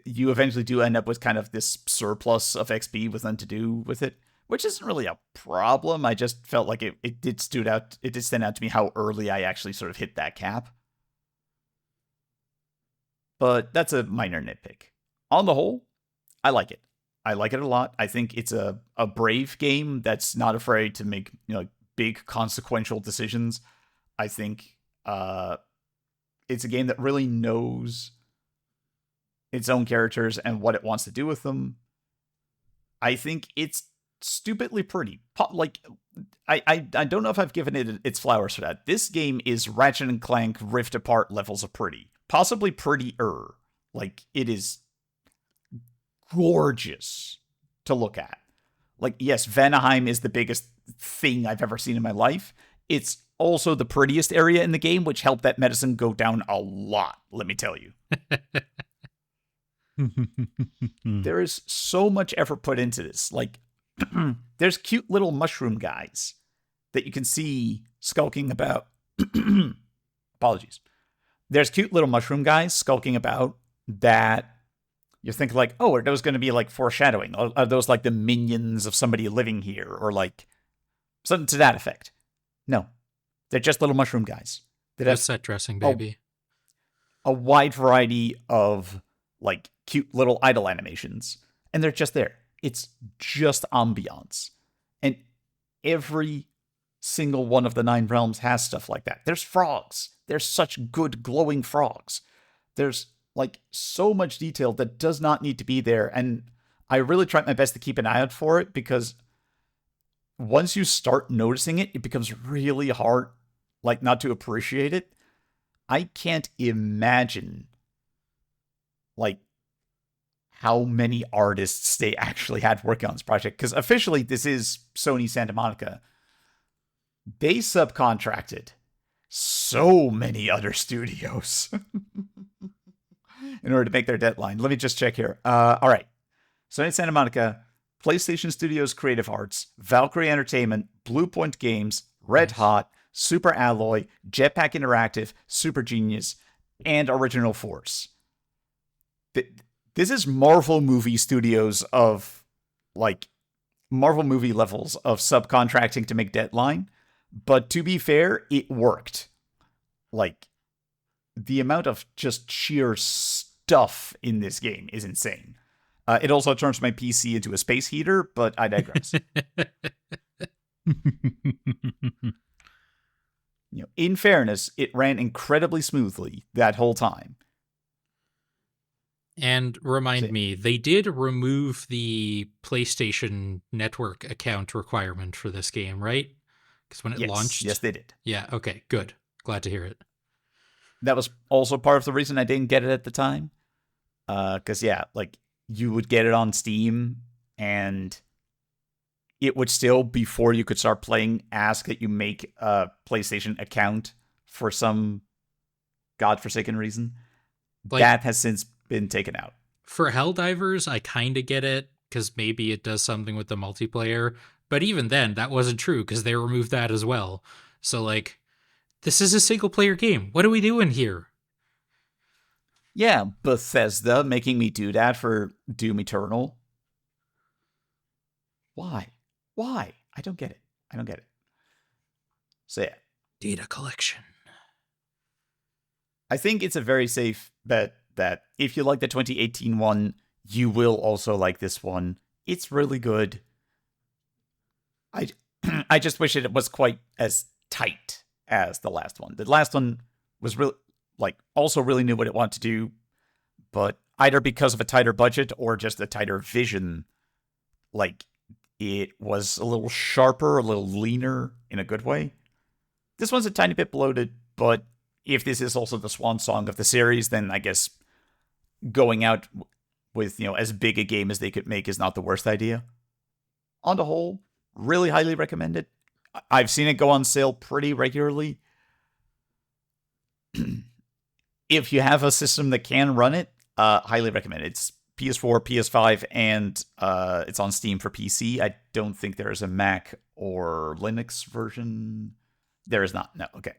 you eventually do end up with kind of this surplus of XP with nothing to do with it, which isn't really a problem. I just felt like it did stand out to me how early I actually sort of hit that cap. But that's a minor nitpick. On the whole, I like it. I like it a lot. I think it's a brave game that's not afraid to make big consequential decisions. I think it's a game that really knows its own characters and what it wants to do with them. I think it's stupidly pretty. Like, I don't know if I've given it its flowers for that. This game is Ratchet and Clank Rift Apart levels of pretty. Possibly prettier. Like, it is gorgeous to look at. Like, yes, Vanaheim is the biggest thing I've ever seen in my life. It's also the prettiest area in the game, which helped that medicine go down a lot, let me tell you. There is so much effort put into this. Like, there's cute little mushroom guys that you can see skulking about. Apologies. There's cute little mushroom guys skulking about that you're thinking like, oh, are those going to be like foreshadowing? Are those like the minions of somebody living here? Or like something to that effect? No. They're just little mushroom guys. Just set dressing, baby. A wide variety of like cute little idle animations. And they're just there. It's just ambiance. And every single one of the 9 realms has stuff like that. There's frogs. There's such good glowing frogs. There's like so much detail that does not need to be there. And I really tried my best to keep an eye out for it, because once you start noticing it, it becomes really hard, like, not to appreciate it. I can't imagine like how many artists they actually had working on this project, because officially this is Sony Santa Monica. They subcontracted so many other studios in order to make their deadline. Let me just check here. All right. Sony Santa Monica, PlayStation Studios Creative Arts, Valkyrie Entertainment, Bluepoint Games, Red Hot, Super Alloy, Jetpack Interactive, Super Genius, and Original Force. This is Marvel movie studios of, like, Marvel movie levels of subcontracting to make deadline. But to be fair, it worked. Like, the amount of just sheer stuff in this game is insane. It also turns my PC into a space heater, but I digress. In fairness, it ran incredibly smoothly that whole time. And remind me, they did remove the PlayStation Network account requirement for this game, right? Because when it launched... Yes, they did. Yeah, okay, good. Glad to hear it. That was also part of the reason I didn't get it at the time. Because, like, you would get it on Steam, and it would still, before you could start playing, ask that you make a PlayStation account for some godforsaken reason. Like, that has since been taken out. For Helldivers, I kind of get it, because maybe it does something with the multiplayer. But even then, that wasn't true, because they removed that as well. So, like, this is a single-player game. What are we doing here? Yeah, Bethesda making me do that for Doom Eternal. Why? I don't get it. So, yeah. Data collection. I think it's a very safe bet that if you like the 2018 one, you will also like this one. It's really good. I just wish it was quite as tight as the last one. The last one was really, like, also really knew what it wanted to do, but either because of a tighter budget or just a tighter vision, like, it was a little sharper, a little leaner in a good way. This one's a tiny bit bloated, but if this is also the swan song of the series, then I guess going out with, as big a game as they could make is not the worst idea. On the whole, really highly recommend it. I've seen it go on sale pretty regularly. If you have a system that can run it, highly recommend it. It's PS4, PS5, and it's on Steam for PC. I don't think there is a Mac or Linux version. There is not. No, okay.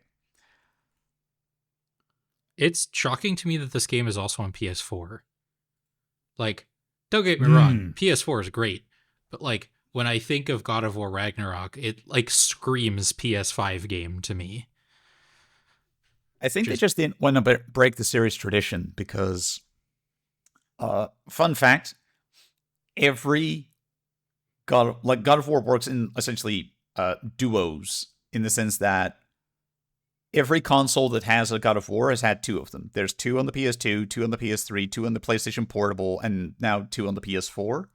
It's shocking to me that this game is also on PS4. Like, don't get me wrong, PS4 is great, but, like, when I think of God of War Ragnarok, it, like, screams PS5 game to me. I think they just didn't want to break the series tradition, because, fun fact, every God of War works in essentially duos, in the sense that every console that has a God of War has had 2 of them. There's 2 on the PS2, 2 on the PS3, 2 on the PlayStation Portable, and now 2 on the PS4.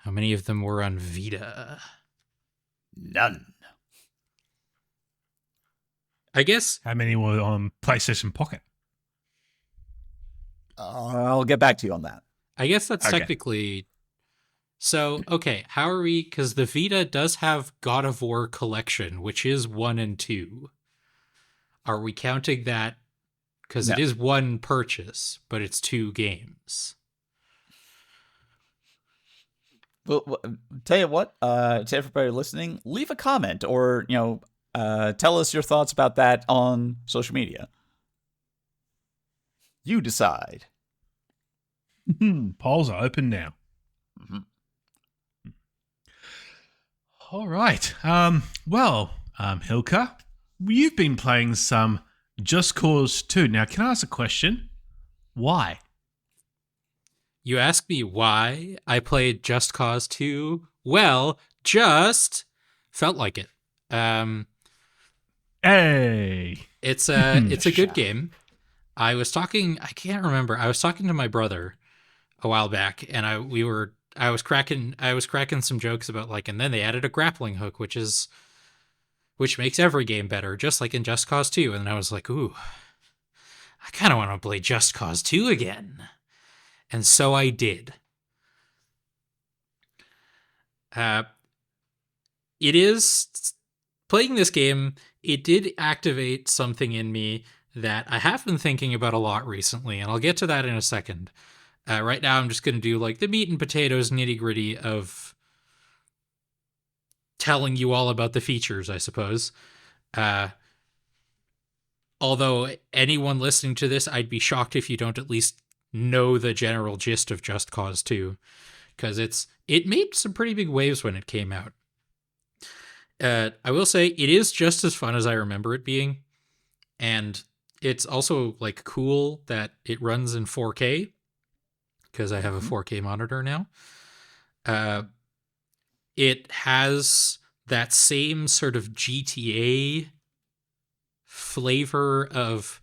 How many of them were on Vita? None. I guess How many were on PlayStation Pocket? I'll get back to you on that. I guess that's Okay. technically... So, okay, how are we... Because the Vita does have God of War Collection, which is 1 and 2. Are we counting that? Because it No. is one purchase, but it's 2 games. Well, tell you what, to everybody listening, leave a comment or, tell us your thoughts about that on social media. You decide. Polls are open now. Mhm. All right. Hilka, you've been playing some Just Cause 2. Now, can I ask a question? Why? You ask me why I played Just Cause 2? Well, just felt like it. Hey. It's a good game. I can't remember. I was talking to my brother a while back, and I was cracking some jokes about, like, and then they added a grappling hook, which makes every game better, just like in Just Cause 2. And I was like, ooh, I kind of want to play Just Cause 2 again. And so I did. Playing this game, it did activate something in me that I have been thinking about a lot recently, and I'll get to that in a second. Right now, I'm just going to do like the meat and potatoes nitty gritty of telling you all about the features, I suppose. Although anyone listening to this, I'd be shocked if you don't at least know the general gist of Just Cause 2, because it made some pretty big waves when it came out. I will say it is just as fun as I remember it being, and it's also like cool that it runs in 4K, because I have a 4K monitor now. It has that same sort of GTA flavor of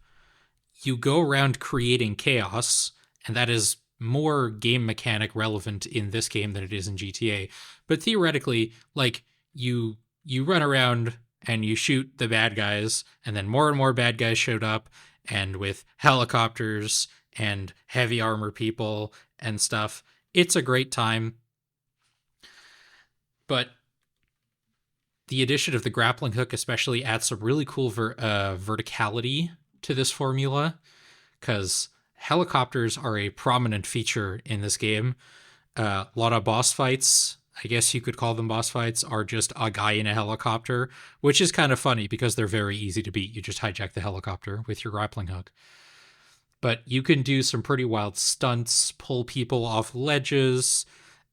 you go around creating chaos, and that is more game mechanic relevant in this game than it is in GTA. But theoretically, like, you run around and you shoot the bad guys, and then more and more bad guys showed up, and with helicopters and heavy armor people and stuff. It's a great time. But the addition of the grappling hook especially adds some really cool verticality to this formula, because helicopters are a prominent feature in this game. A lot of boss fights, I guess you could call them boss fights, are just a guy in a helicopter, which is kind of funny because they're very easy to beat. You just hijack the helicopter with your grappling hook. But you can do some pretty wild stunts, pull people off ledges,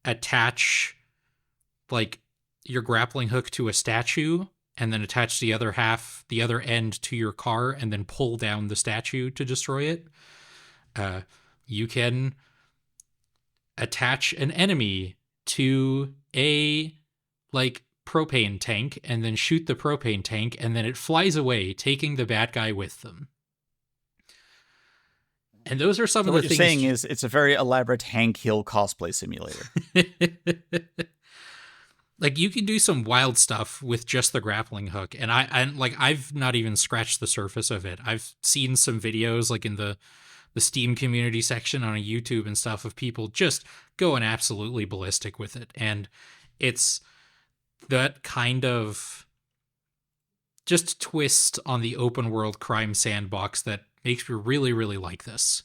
attach like your grappling hook to a statue, and then attach the other end to your car, and then pull down the statue to destroy it. You can attach an enemy to a like propane tank, and then shoot the propane tank, and then it flies away, taking the bad guy with them. And those are some of the things. What you're saying is it's a very elaborate Hank Hill cosplay simulator. Like, you can do some wild stuff with just the grappling hook, and I've not even scratched the surface of it. I've seen some videos like in the Steam community section on YouTube and stuff of people just going absolutely ballistic with it, and it's that kind of just twist on the open world crime sandbox that makes me really, really like this.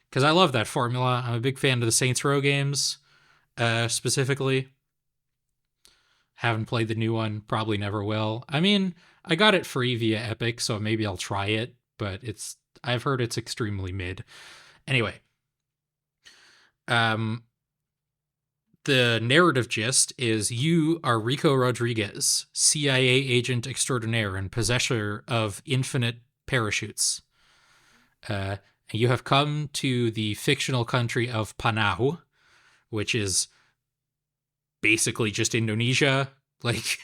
Because I love that formula. I'm a big fan of the Saints Row games, specifically. Haven't played the new one, probably never will. I mean, I got it free via Epic, so maybe I'll try it, but I've heard it's extremely mid. Anyway, the narrative gist is you are Rico Rodriguez, CIA agent extraordinaire and possessor of infinite parachutes. You have come to the fictional country of Panau, which is basically just Indonesia. Like,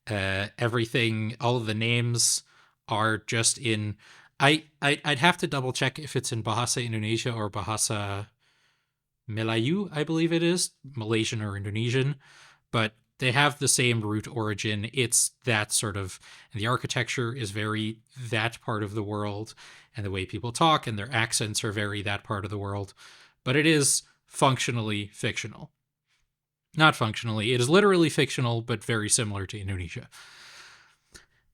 everything, all of the names are just in... I'd have to double check if it's in Bahasa Indonesia or Bahasa Melayu, I believe it is, Malaysian or Indonesian, but they have the same root origin. It's that sort of, and the architecture is very that part of the world, and the way people talk and their accents are very that part of the world, but it is functionally fictional. Not functionally, it is literally fictional, but very similar to Indonesia.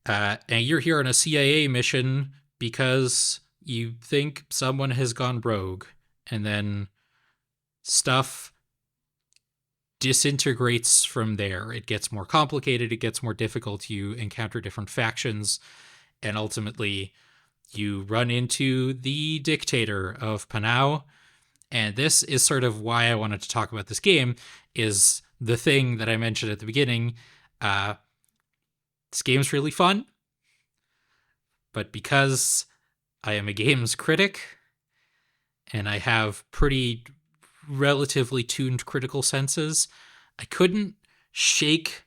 And you're here on a CIA mission because you think someone has gone rogue, and then stuff disintegrates from there. It gets more complicated, it gets more difficult, you encounter different factions, and ultimately you run into the dictator of Panau. And this is sort of why I wanted to talk about this game, is the thing that I mentioned at the beginning. This game's really fun, but because I am a games critic and I have pretty relatively tuned critical senses, I couldn't shake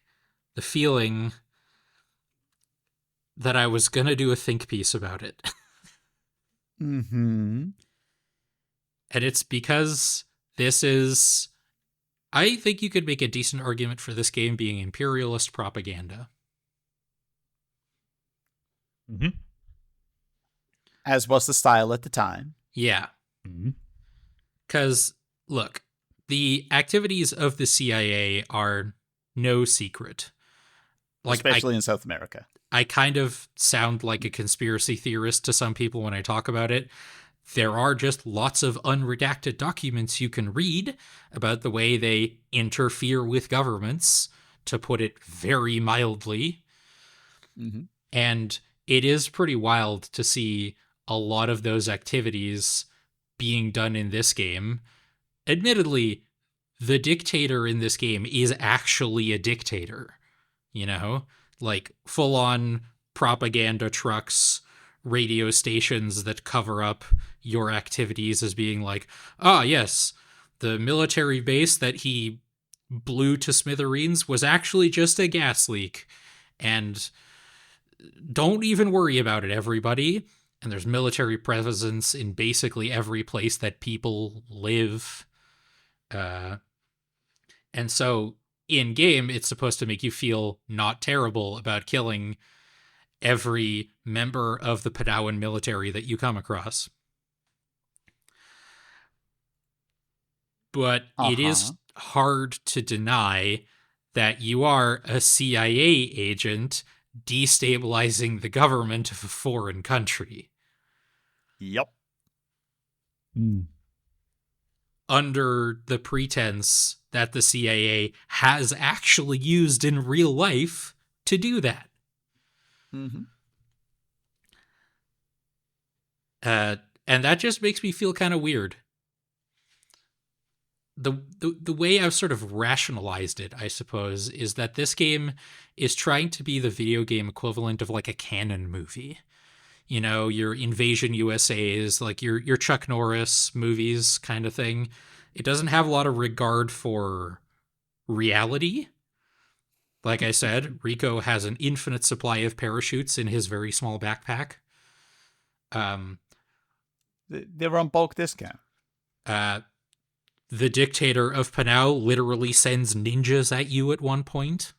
the feeling that I was going to do a think piece about it. Mm-hmm. And it's because this is... I think you could make a decent argument for this game being imperialist propaganda. Mm-hmm. As was the style at the time. Yeah. Mm-hmm. Because, look, the activities of the CIA are no secret. Like, especially in South America. I kind of sound like a conspiracy theorist to some people when I talk about it. There are just lots of unredacted documents you can read about the way they interfere with governments, to put it very mildly. Mm-hmm. And it is pretty wild to see a lot of those activities being done in this game. Admittedly, the dictator in this game is actually a dictator, you know, like full-on propaganda trucks, radio stations that cover up your activities as being like, ah, yes, the military base that he blew to smithereens was actually just a gas leak. And don't even worry about it, everybody. And there's military presence in basically every place that people live. And so in game, it's supposed to make you feel not terrible about killing every member of the Padawan military that you come across. But it is hard to deny that you are a CIA agent destabilizing the government of a foreign country. Yep. Under the pretense that the CIA has actually used in real life to do that. Mm-hmm. And that just makes me feel kind of weird. The way I've sort of rationalized it, I suppose, is that this game is trying to be the video game equivalent of like a canon movie. You know, your Invasion USA's, like your Chuck Norris movies kind of thing. It doesn't have a lot of regard for reality. Like I said, Rico has an infinite supply of parachutes in his very small backpack. They were on bulk discount. The dictator of Panau literally sends ninjas at you at one point.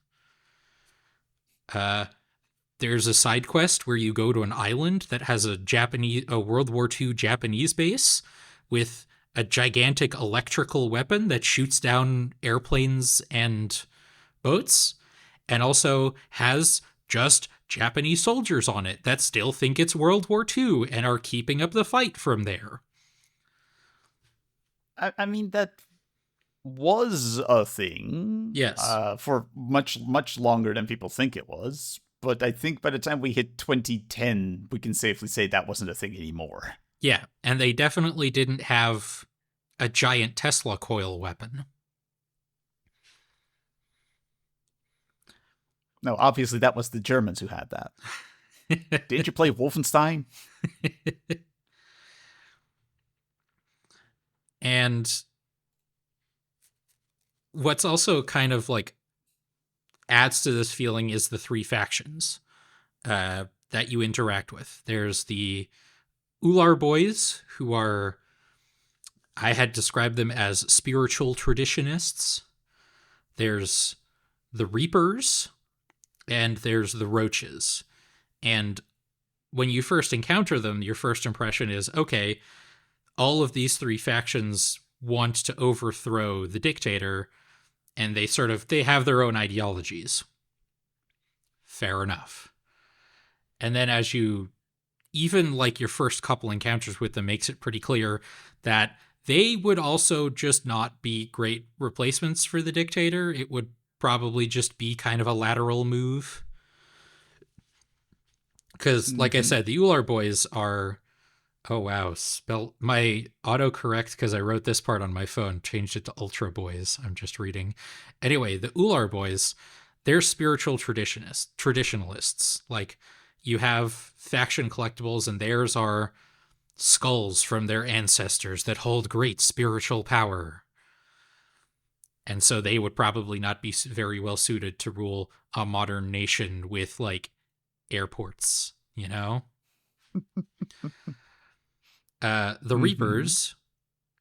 There's a side quest where you go to an island that has a World War II Japanese base with a gigantic electrical weapon that shoots down airplanes and boats, and also has just Japanese soldiers on it that still think it's World War II and are keeping up the fight from there. I mean, that was a thing. Yes. For much longer than people think it was. But I think by the time we hit 2010, we can safely say that wasn't a thing anymore. Yeah, and they definitely didn't have a giant Tesla coil weapon. No, obviously that was the Germans who had that. Didn't you play Wolfenstein? And what's also kind of like adds to this feeling is the three factions that you interact with. There's the Ular boys, who are, I had described them as spiritual traditionists. There's the Reapers, and there's the Roaches. And when you first encounter them, your first impression is, okay, all of these three factions want to overthrow the dictator, and they have their own ideologies. Fair enough. And then as you, even like your first couple encounters with them makes it pretty clear that they would also just not be great replacements for the dictator. It would probably just be kind of a lateral move. Because, like I said, the Ular boys are... Oh, wow. My autocorrect, because I wrote this part on my phone, changed it to Ultra Boys. I'm just reading. Anyway, the Ular boys, they're spiritual traditionalists. Like, you have faction collectibles, and theirs are skulls from their ancestors that hold great spiritual power. And so they would probably not be very well suited to rule a modern nation with, like, airports, you know? The Reapers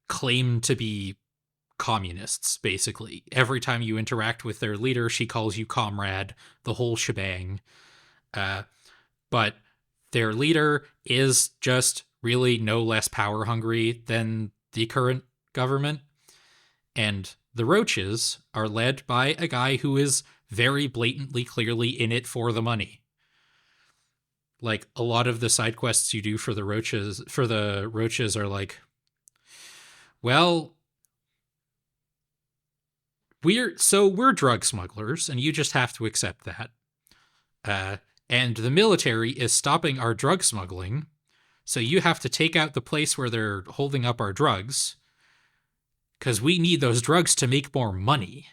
claim to be communists, basically. Every time you interact with their leader, she calls you comrade, the whole shebang. But their leader is just really no less power hungry than the current government. And the Roaches are led by a guy who is very blatantly, clearly in it for the money. Like, a lot of the side quests you do for the Roaches are like, well, we're drug smugglers, and you just have to accept that. And the military is stopping our drug smuggling, so you have to take out the place where they're holding up our drugs, because we need those drugs to make more money.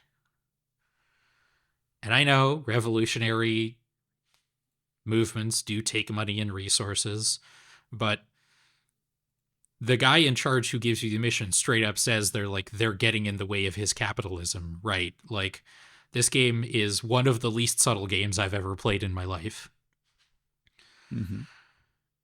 And I know revolutionary movements do take money and resources, but the guy in charge who gives you the mission straight up says they're getting in the way of his capitalism, right? Like, this game is one of the least subtle games I've ever played in my life.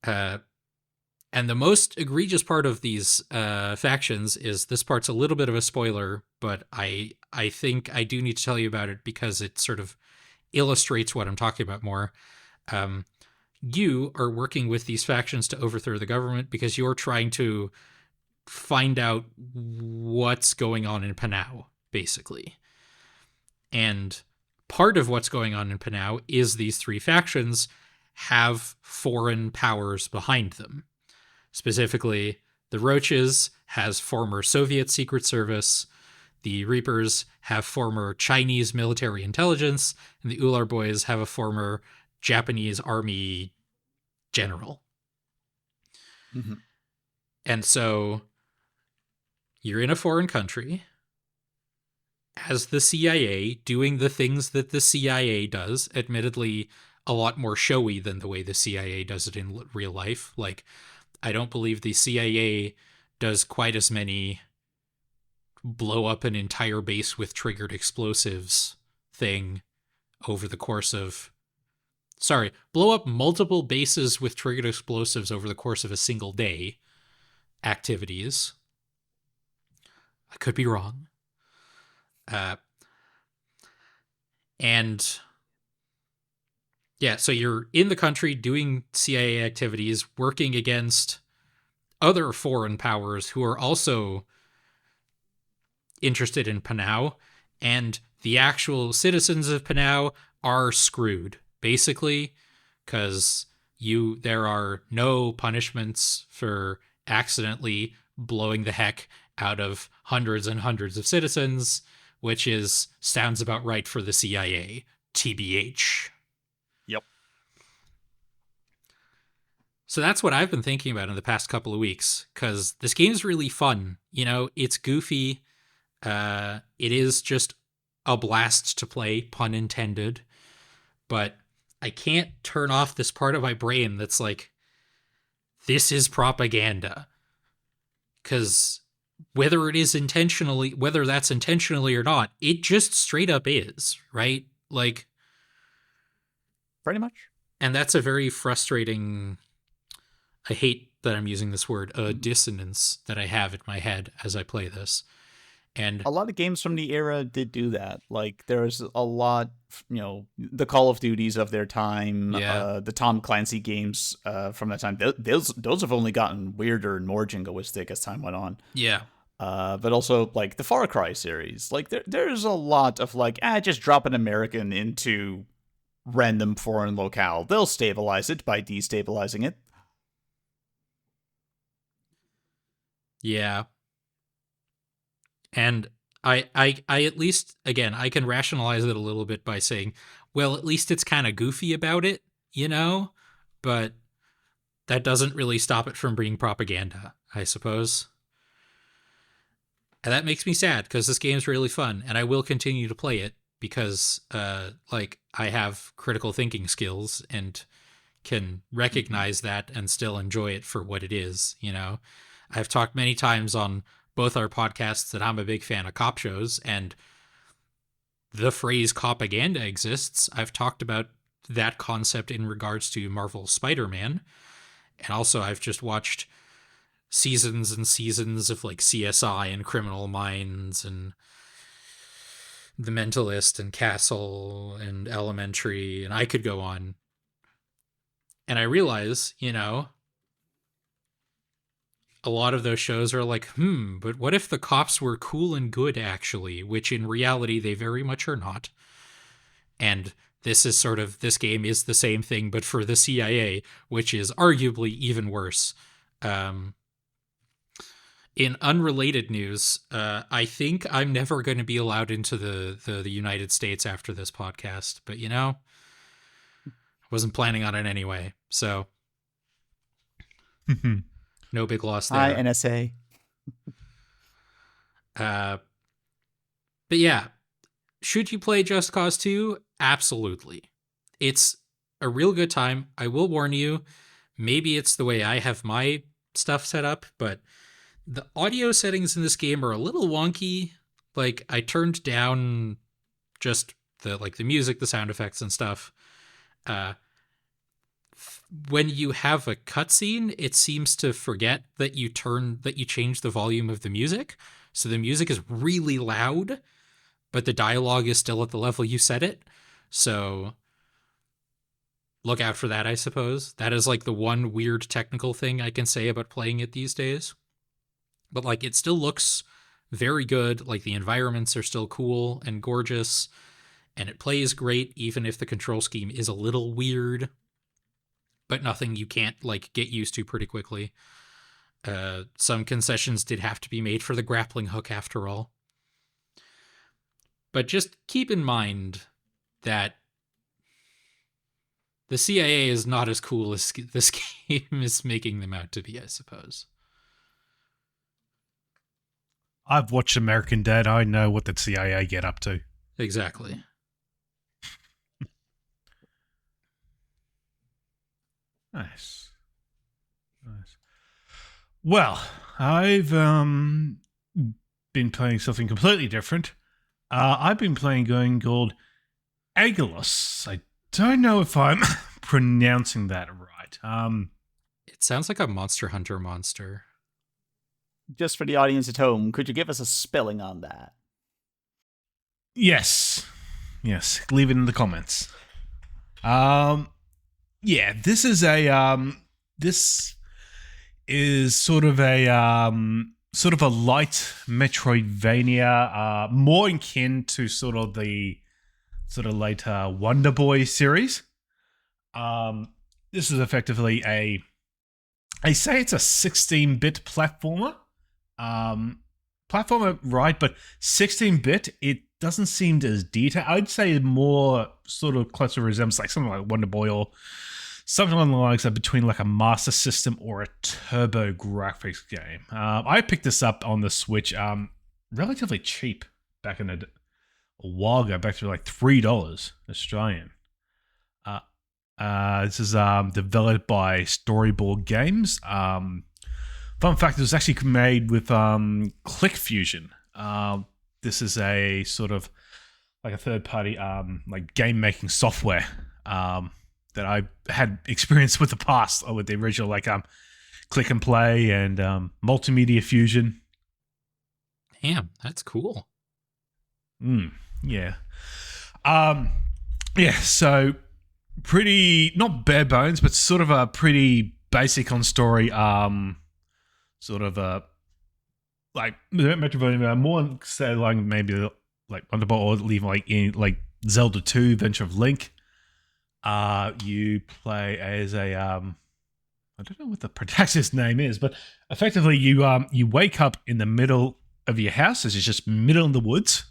And the most egregious part of these factions is, this part's a little bit of a spoiler, but I think I do need to tell you about it because it sort of illustrates what I'm talking about more. You are working with these factions to overthrow the government because you're trying to find out what's going on in Panau, basically. And part of what's going on in Panau is these three factions have foreign powers behind them. Specifically, the Roaches has former Soviet Secret Service, the Reapers have former Chinese military intelligence, and the Ular boys have a former Japanese army general. And so you're in a foreign country as the CIA doing the things that the CIA does, admittedly a lot more showy than the way the CIA does it in real life. Like, I don't believe the CIA does quite as many blow up an entire base with triggered explosives thing over the course of... blow up multiple bases with triggered explosives over the course of a single day activities. I could be wrong. And yeah, so you're in the country doing CIA activities, working against other foreign powers who are also interested in Panau, and the actual citizens of Panau are screwed, basically, because there are no punishments for accidentally blowing the heck out of hundreds and hundreds of citizens, which sounds about right for the CIA, TBH. Yep. So that's what I've been thinking about in the past couple of weeks, because this game's really fun. You know, it's goofy. It is just a blast to play, pun intended. But I can't turn off this part of my brain that's like, this is propaganda. Because whether that's intentionally or not, it just straight up is, right? Like, Pretty much. and that's a very frustrating, I hate that I'm using this word, a dissonance that I have in my head as I play this. And a lot of games from the era did do that. Like, there's a lot, the Call of Duties of their time, the Tom Clancy games from that time. Those have only gotten weirder and more jingoistic as time went on. Yeah. But also, like, the Far Cry series. Like, there's a lot of, like, just drop an American into random foreign locale. They'll stabilize it by destabilizing it. Yeah. And I at least, again, I can rationalize it a little bit by saying, well, at least it's kind of goofy about it, but that doesn't really stop it from being propaganda, I suppose. And that makes me sad because this game's really fun and I will continue to play it because, I have critical thinking skills and can recognize that and still enjoy it for what it is, I've talked many times on both our podcasts that I'm a big fan of cop shows, and the phrase propaganda exists. I've talked about that concept in regards to Marvel's Spider-Man, and also I've just watched seasons and seasons of like CSI and Criminal Minds and The Mentalist and Castle and Elementary, and I could go on. And I realize, a lot of those shows are like, but what if the cops were cool and good, actually? Which in reality, they very much are not. And this game is the same thing, but for the CIA, which is arguably even worse. In unrelated news, I think I'm never going to be allowed into the United States after this podcast, but wasn't planning on it anyway, so no big loss there. Hi, NSA. But yeah, should you play Just Cause 2? Absolutely. It's a real good time. I will warn you, maybe it's the way I have my stuff set up, but the audio settings in this game are a little wonky. Like, I turned down just the music, the sound effects and stuff. When you have a cutscene, it seems to forget that you change the volume of the music. So the music is really loud, but the dialogue is still at the level you set it. So look out for that, I suppose. That is like the one weird technical thing I can say about playing it these days. But like, it still looks very good. Like, the environments are still cool and gorgeous, and it plays great, even if the control scheme is a little weird, but nothing you can't get used to pretty quickly. Some concessions did have to be made for the grappling hook after all. But just keep in mind that the CIA is not as cool as this game is making them out to be, I suppose. I've watched American Dad. I know what the CIA get up to. Exactly. Nice. Well, I've been playing something completely different. I've been playing a game called Aggelos. I don't know if I'm pronouncing that right. It sounds like a Monster Hunter monster. Just for the audience at home, could you give us a spelling on that? Yes. Leave it in the comments. Yeah, this is sort of a light Metroidvania, more akin to sort of the later Wonder Boy series. This is effectively I say it's a 16-bit platformer. Platformer, right, but 16-bit, it doesn't seem as detailed. I'd say more sort of closer resembles like something like Wonder Boy or something along the lines of between like a Master System or a Turbo Graphics game. I picked this up on the Switch relatively cheap back in a while ago, back to like $3 Australian. This is developed by Storyboard Games. Fun fact: it was actually made with Click Fusion. This is a sort of like a third-party like game-making software that I had experience with the past, or with the original like Click and Play and Multimedia Fusion. Damn, that's cool. Yeah. Yeah, so pretty, not bare bones, but sort of a pretty basic on story, sort of a, like, Metroidvania, more say like maybe like Underball, or even like in like Zelda 2, Adventure of Link. You play as a, I don't know what the protagonist's name is, but effectively you wake up in the middle of your house, as it's just middle in the woods.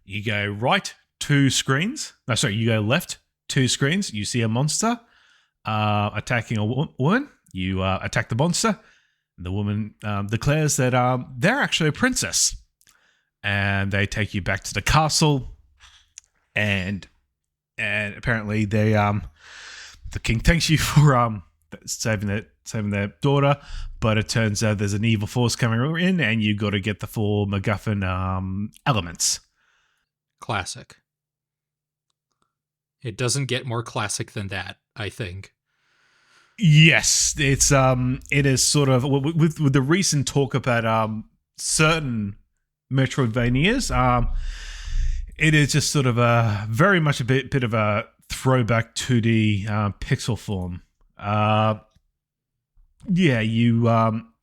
You go right 2 screens. No, sorry, you go left 2 screens. You see a monster attacking a woman. You attack the monster. The woman declares that they're actually a princess, and they take you back to the castle. And apparently they the king thanks you for saving their daughter, but it turns out there's an evil force coming in, and you got to get the 4 MacGuffin elements. Classic. It doesn't get more classic than that, I think. Yes, it is sort of with the recent talk about certain Metroidvanias. It is just sort of a very much a bit of a throwback 2D pixel form. Yeah,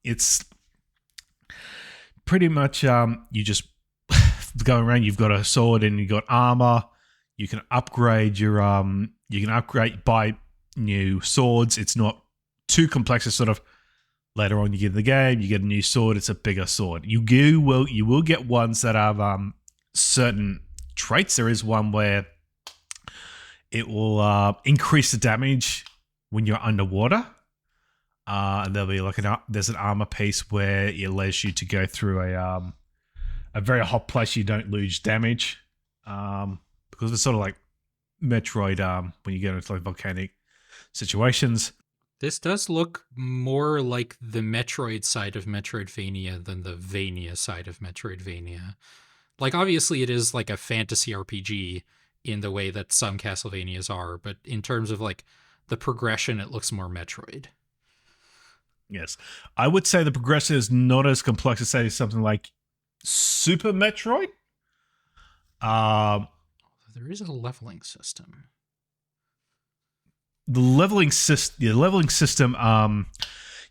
it's pretty much you just go around. You've got a sword and you've got armor. You can upgrade by new swords. It's not too complex. It's sort of later on you get in the game, you get a new sword. It's a bigger sword. You will get ones that have certain traits. There is one where it will increase the damage when you're underwater. And there'll be like there's an armor piece where it allows you to go through a very hot place. You don't lose damage because it's sort of like Metroid when you get into like volcanic situations. This does look more like the Metroid side of Metroidvania than the Vania side of Metroidvania. Like, obviously it is like a fantasy RPG in the way that some Castlevanias are, but in terms of like the progression, it looks more Metroid. Yes. I would say the progression is not as complex as, say, something like Super Metroid. There is a leveling system. The leveling system,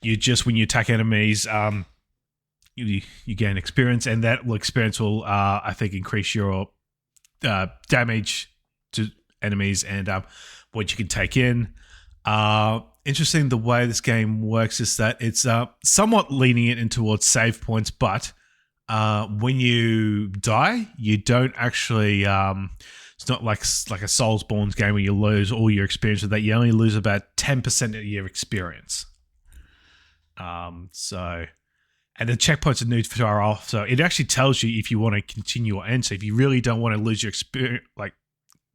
you just, when you attack enemies, you gain experience, and that experience will, I think, increase your damage to enemies and what you can take in. Interesting, the way this game works is that it's somewhat lenient in towards save points, but when you die, you don't actually. It's not like a Soulsborne game where you lose all your experience with that. You only lose about 10% of your experience. And the checkpoints are new to far off, so it actually tells you if you want to continue or end. So if you really don't want to lose your experience, like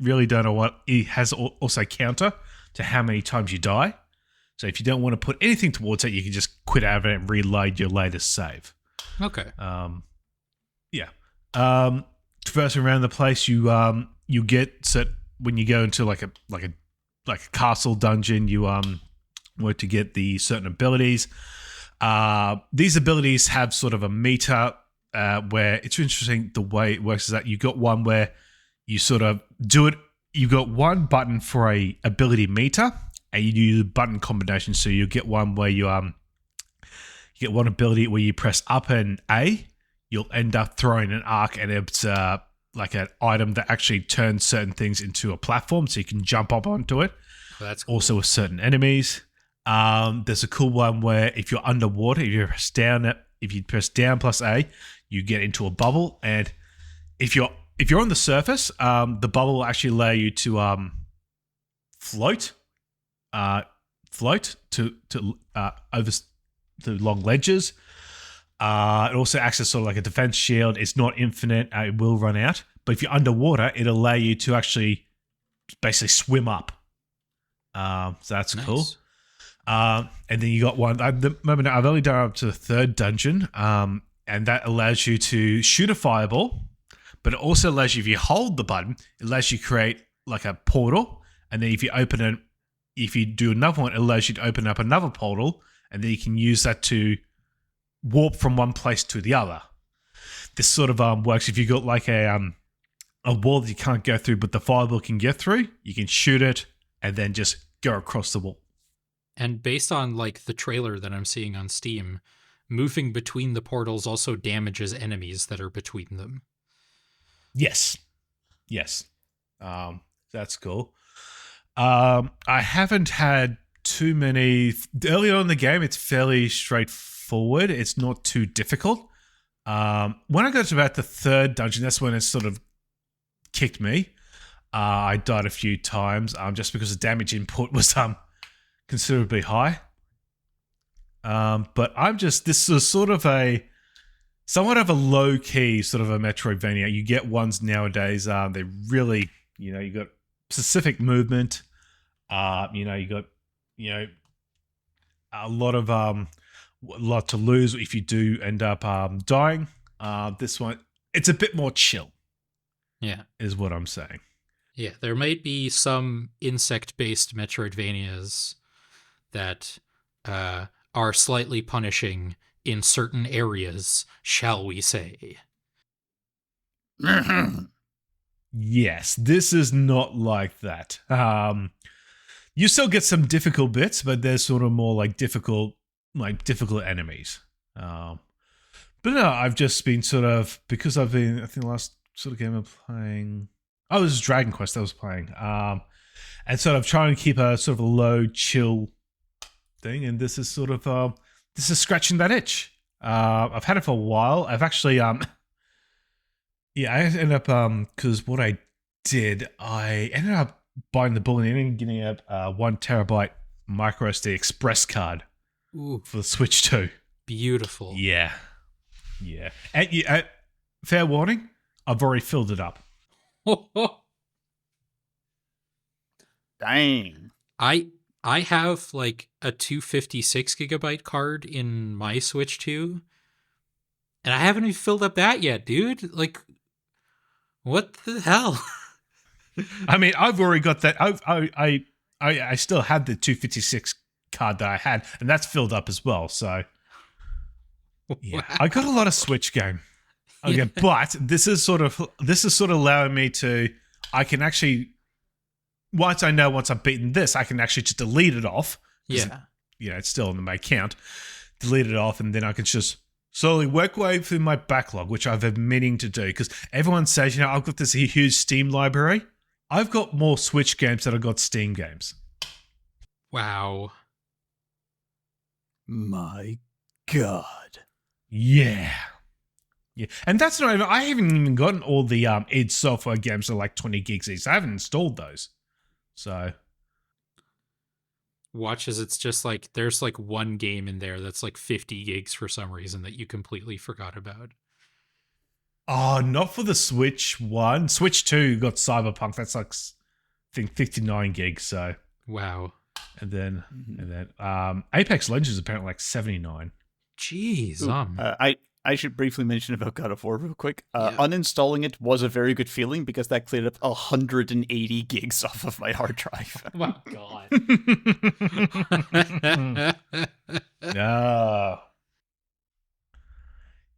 really don't know what, it has also counter to how many times you die. So if you don't want to put anything towards it, you can just quit out of it and reload your latest save. Okay. Yeah. Traversing around the place, you get set when you go into like a castle dungeon. You work to get the certain abilities. These abilities have sort of a meter where it's interesting. The way it works is that you got one where you sort of do it. You got one button for a ability meter, and you do the button combination. So you get one where you get one ability where you press up and A. You'll end up throwing an arc, and it's like an item that actually turns certain things into a platform, so you can jump up onto it. Oh, that's cool. Also with certain enemies. There's a cool one where if you're underwater, if you press down plus A, you get into a bubble, and if you're on the surface, the bubble will actually allow you to float to over to long ledges. It also acts as sort of like a defense shield. It's not infinite. It will run out. But if you're underwater, it'll allow you to actually basically swim up. So that's nice. cool. And then you got one. At the moment, I've only done up to the third dungeon, and that allows you to shoot a fireball, but it also allows you, if you hold the button, it allows you to create like a portal, and then if you do another one, it allows you to open up another portal, and then you can use that to warp from one place to the other. This sort of works if you got like a wall that you can't go through, but the fireball can get through. You can shoot it and then just go across the wall. And based on like the trailer that I'm seeing on Steam, moving between the portals also damages enemies that are between them. Yes. That's cool. I haven't had too many. Early on in the game, it's fairly straightforward. It's not too difficult. When I got to about the third dungeon, that's when it sort of kicked me. I died a few times just because the damage input was considerably high. But this is sort of somewhat of a low key sort of a Metroidvania. You get ones nowadays. They really, you got specific movement. You got, a lot to lose if you do end up dying. This one, it's a bit more chill. Yeah, is what I'm saying. Yeah, there might be some insect-based Metroidvanias that are slightly punishing in certain areas, shall we say. Yes, this is not like that. You still get some difficult bits, but they're sort of more like difficult enemies. But no, I've just been because I think the last sort of game I'm playing, this is Dragon Quest I was playing. And sort of trying to keep a sort of a low, chill thing, and this is sort of scratching that itch. I've had it for a while. I've actually I ended up because what I ended up buying the bullet and getting a 1 terabyte micro SD express card. Ooh, for the Switch 2. Beautiful. Yeah. And fair warning, I've already filled it up. Dang. I have like a 256 gigabyte card in my Switch 2, and I haven't even filled up that yet, dude. Like, what the hell? I mean, I've already got that. I still had the 256 card that I had, and that's filled up as well. So, yeah, wow. I got a lot of Switch game. Okay, yeah. But this is sort of allowing me to. I can actually. Once I've beaten this, I can actually just delete it off. Yeah. It's still in my account. Delete it off, and then I can just slowly work way through my backlog, which I've been meaning to do. Because everyone says, I've got this huge Steam library. I've got more Switch games than I've got Steam games. Wow. My God. Yeah. And that's not even, I haven't even gotten all the id Software games that are like 20 gigs each. I haven't installed those. So watch as it's just like there's like one game in there that's like 50 gigs for some reason that you completely forgot about. Oh, not for the Switch one. Switch 2 got Cyberpunk. That's like I think 59 gigs. So wow. And then Apex Legends is apparently like 79. Jeez. Ooh, I should briefly mention about God of War real quick. Uninstalling it was a very good feeling because that cleared up 180 gigs off of my hard drive. Oh my God.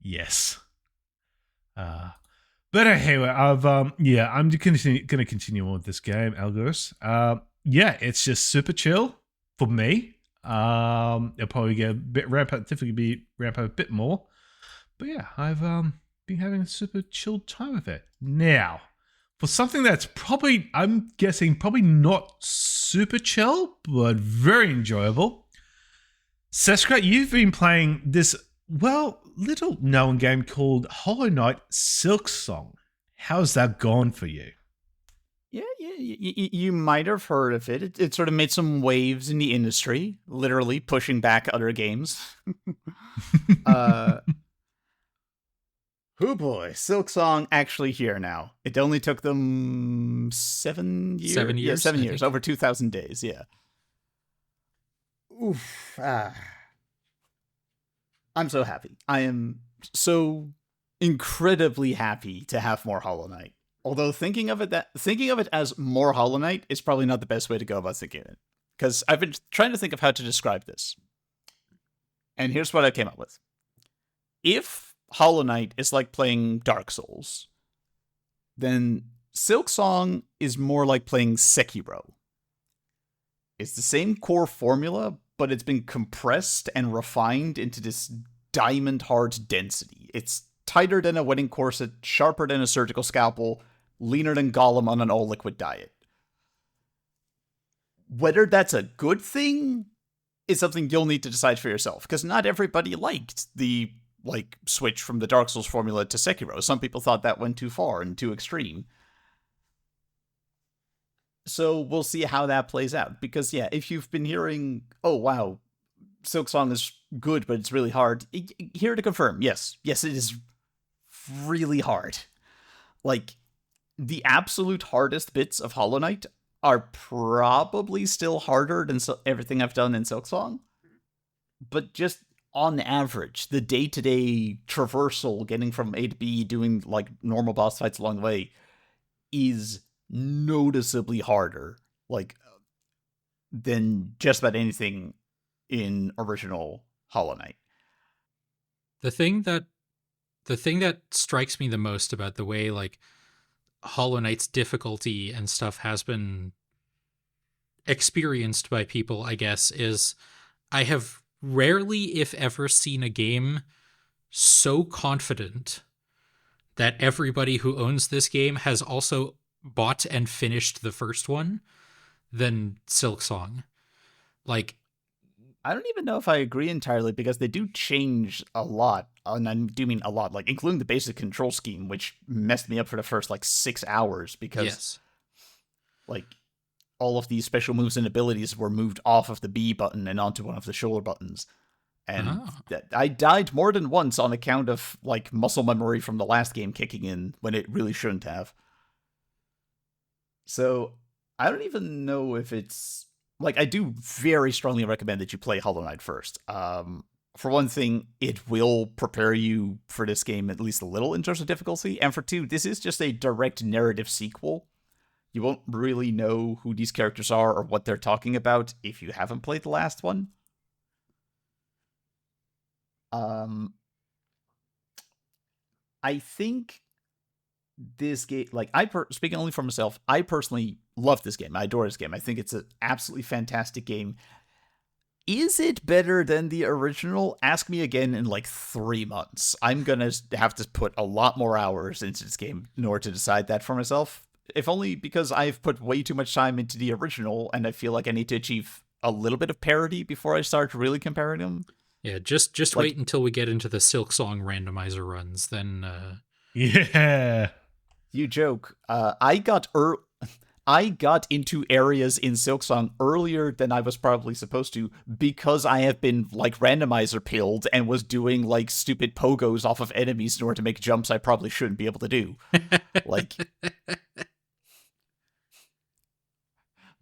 Yes. But anyway, I'm going to continue on with this game, Aggelos. It's just super chill for me. It'll probably get a bit ramp up a bit more. But yeah, I've been having a super chilled time with it. Now, for something that's probably, I'm guessing, probably not super chill, but very enjoyable. Seska, you've been playing this, little known game called Hollow Knight Silksong. How's that gone for you? Yeah, you might have heard of it. It sort of made some waves in the industry, literally pushing back other games. Oh boy, Silksong actually here now. It only took them 7 years. 7 years. Yeah, 7 years, over 2,000 days. Yeah. Oof. I'm so happy. I am so incredibly happy to have more Hollow Knight. Although thinking of it as more Hollow Knight is probably not the best way to go about thinking of it. Because I've been trying to think of how to describe this. And here's what I came up with. If Hollow Knight is like playing Dark Souls, then Silksong is more like playing Sekiro. It's the same core formula, but it's been compressed and refined into this diamond-hard density. It's tighter than a wedding corset, sharper than a surgical scalpel, leaner than Gollum on an all-liquid diet. Whether that's a good thing is something you'll need to decide for yourself, because not everybody liked the switch from the Dark Souls formula to Sekiro. Some people thought that went too far and too extreme. So we'll see how that plays out. Because, yeah, if you've been hearing, oh, wow, Silksong is good, but it's really hard, here to confirm, yes, it is really hard. Like, the absolute hardest bits of Hollow Knight are probably still harder than everything I've done in Silksong. But just on average, the day-to-day traversal, getting from A to B, doing, like, normal boss fights along the way, is noticeably harder, like, than just about anything in original Hollow Knight. The thing that strikes me the most about the way like Hollow Knight's difficulty and stuff has been experienced by people, I guess, is I have rarely, if ever, seen a game so confident that everybody who owns this game has also bought and finished the first one than Silksong. Like, I don't even know if I agree entirely, because they do change a lot, and I do mean a lot, like, including the basic control scheme, which messed me up for the first, 6 hours, because, yes, all of these special moves and abilities were moved off of the B button and onto one of the shoulder buttons. And I died more than once on account of, muscle memory from the last game kicking in when it really shouldn't have. So, I don't even know if it's... I do very strongly recommend that you play Hollow Knight first. For one thing, it will prepare you for this game at least a little in terms of difficulty. And for two, this is just a direct narrative sequel. You won't really know who these characters are or what they're talking about if you haven't played the last one. I think this game, speaking only for myself, I personally love this game. I adore this game. I think it's an absolutely fantastic game. Is it better than the original? Ask me again in 3 months. I'm gonna have to put a lot more hours into this game in order to decide that for myself. If only because I've put way too much time into the original, and I feel like I need to achieve a little bit of parity before I start really comparing them. Yeah, just wait until we get into the Silksong randomizer runs, then... Yeah. You joke. I got into areas in Silksong earlier than I was probably supposed to, because I have been, randomizer pilled and was doing, stupid pogos off of enemies in order to make jumps I probably shouldn't be able to do.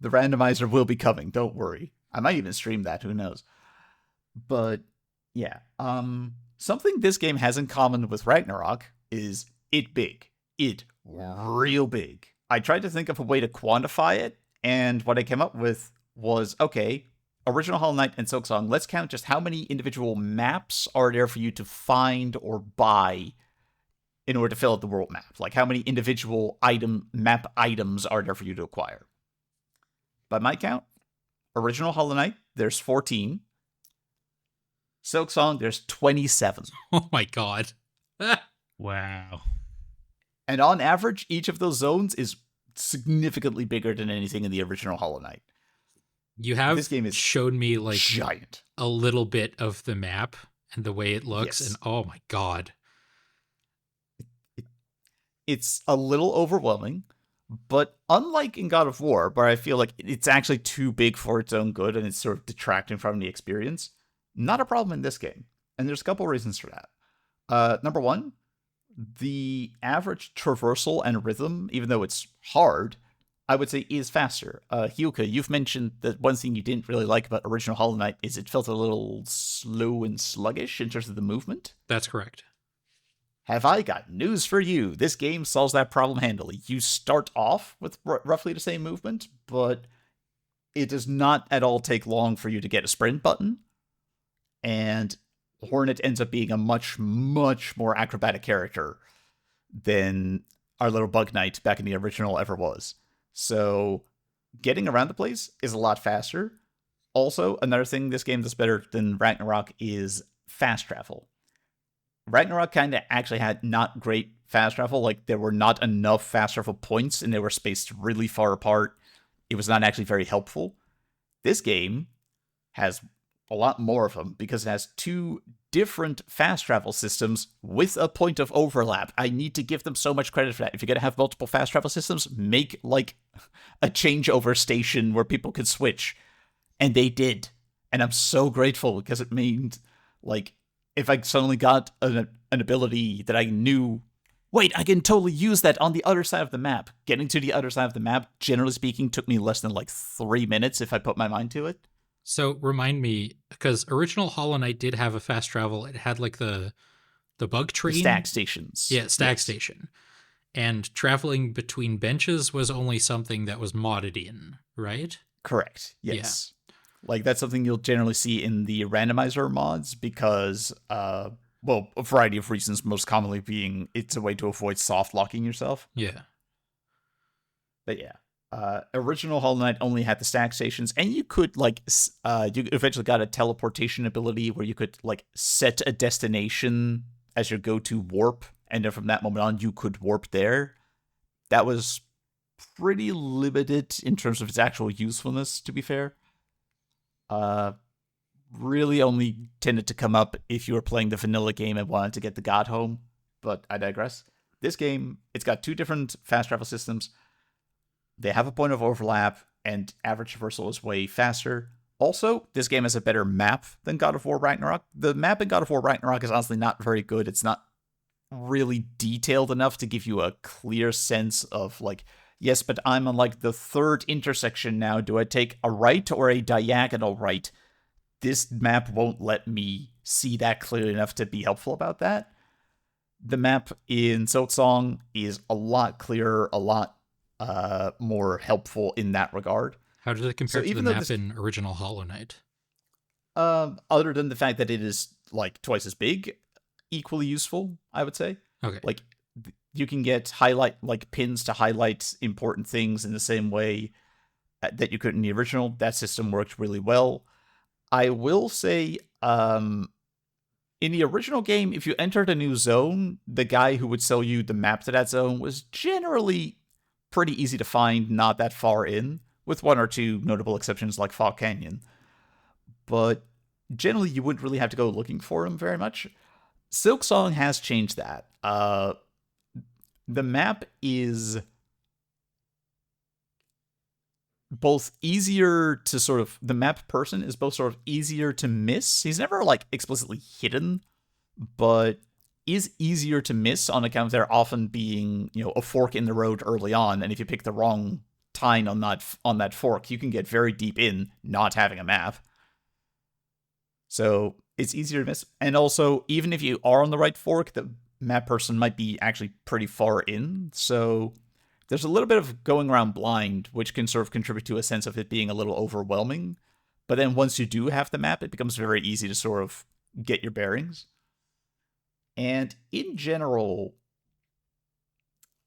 The randomizer will be coming, don't worry. I might even stream that, who knows. But, yeah. Something this game has in common with Ragnarok is it big. It real big. I tried to think of a way to quantify it, and what I came up with was, okay, original Hollow Knight and Silksong, let's count just how many individual maps are there for you to find or buy in order to fill out the world map. How many individual map items are there for you to acquire? By my count, original Hollow Knight, there's 14. Silksong, there's 27. Oh my god. Wow. And on average, each of those zones is significantly bigger than anything in the original Hollow Knight. You have this game is showed me giant. A little bit of the map and the way it looks, Yes. and oh my god. It's a little overwhelming, but unlike in God of War, where I feel like it's actually too big for its own good and it's sort of detracting from the experience, not a problem in this game. And there's a couple reasons for that. Number one, the average traversal and rhythm, even though it's hard, I would say is faster. Hyuka, you've mentioned that one thing you didn't really like about original Hollow Knight is it felt a little slow and sluggish in terms of the movement. That's correct. Have I got news for you? This game solves that problem handily. You start off with roughly the same movement, but it does not at all take long for you to get a sprint button. And Hornet ends up being a much, much more acrobatic character than our little Bug Knight back in the original ever was. So getting around the place is a lot faster. Also, another thing this game does better than Ragnarok is fast travel. Ragnarok kind of actually had not great fast travel. Like, there were not enough fast travel points, and they were spaced really far apart. It was not actually very helpful. This game has a lot more of them because it has 2 different fast travel systems with a point of overlap. I need to give them so much credit for that. If you're going to have multiple fast travel systems, make like a changeover station where people could switch. And they did. And I'm so grateful because it means, like, if I suddenly got an ability that I knew, wait, I can totally use that on the other side of the map. Getting to the other side of the map, generally speaking, took me less than like 3 minutes if I put my mind to it. So remind me, because original Hollow Knight did have a fast travel. It had like the bug train. The stack stations. Yeah, stack station. And traveling between benches was only something that was modded in, right? Correct. Yes. Yeah. Like, that's something you'll generally see in the randomizer mods because, well, a variety of reasons, most commonly being it's a way to avoid soft locking yourself. Yeah. But yeah. Original Hollow Knight only had the stack stations, and you could, like, you eventually got a teleportation ability where you could, like, set a destination as your go-to warp, and then from that moment on, you could warp there. That was pretty limited in terms of its actual usefulness, to be fair. Really only tended to come up if you were playing the vanilla game and wanted to get the god home, but I digress. This game, it's got 2 different fast travel systems. They have a point of overlap, and average traversal is way faster. Also, this game has a better map than God of War Ragnarok. The map in God of War Ragnarok is honestly not very good. It's not really detailed enough to give you a clear sense of, like, yes, but I'm on, like, the 3rd intersection now. Do I take a right or a diagonal right? This map won't let me see that clearly enough to be helpful about that. The map in Silksong is a lot clearer, a lot more helpful in that regard. How does it compare to the map in original Hollow Knight? Other than the fact that it is, like, twice as big, equally useful, I would say. Okay. Like, you can get pins to highlight important things in the same way that you could in the original. That system worked really well. I will say, in the original game, if you entered a new zone, the guy who would sell you the map to that zone was generally pretty easy to find, not that far in, with 1 or 2 notable exceptions like Fog Canyon. But generally, you wouldn't really have to go looking for him very much. Silksong has changed that. The map is both easier to sort of, the map person is both sort of easier to miss. He's never, like, explicitly hidden, but is easier to miss on account of there often being, you know, a fork in the road early on, and if you pick the wrong tine on that fork, you can get very deep in not having a map. So it's easier to miss. And also, even if you are on the right fork, the map person might be actually pretty far in, so there's a little bit of going around blind, which can sort of contribute to a sense of it being a little overwhelming. But then once you do have the map, it becomes very easy to sort of get your bearings. And in general,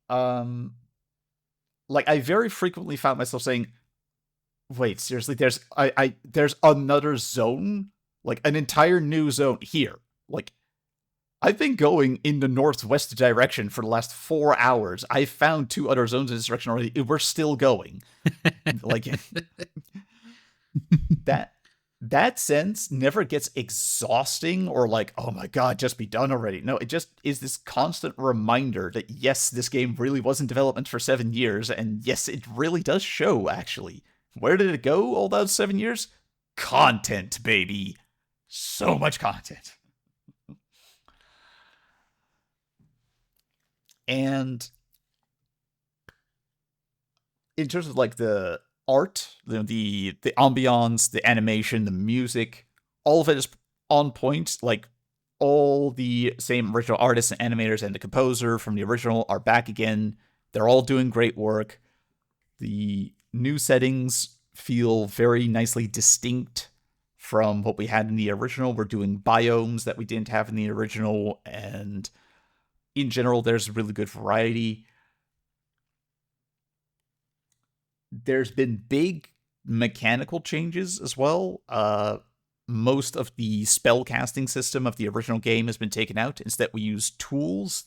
like, I very frequently found myself saying, wait, seriously, there's another zone? Like, an entire new zone here. Like, I've been going in the northwest direction for the last 4 hours. I found 2 other zones in this direction already. We're still going. Like, that sense never gets exhausting or like, oh my god, just be done already. No, it just is this constant reminder that, yes, this game really was in development for 7 years, and yes, it really does show, actually. Where did it go all those 7 years? Content, baby. So much content. And in terms of like the art, the ambiance, the animation, the music, all of it is on point. Like all the same original artists and animators and the composer from the original are back again. They're all doing great work. The new settings feel very nicely distinct from what we had in the original. We're doing biomes that we didn't have in the original, and in general, there's really good variety. There's been big mechanical changes as well. Most of the spell casting system of the original game has been taken out. Instead, we use tools,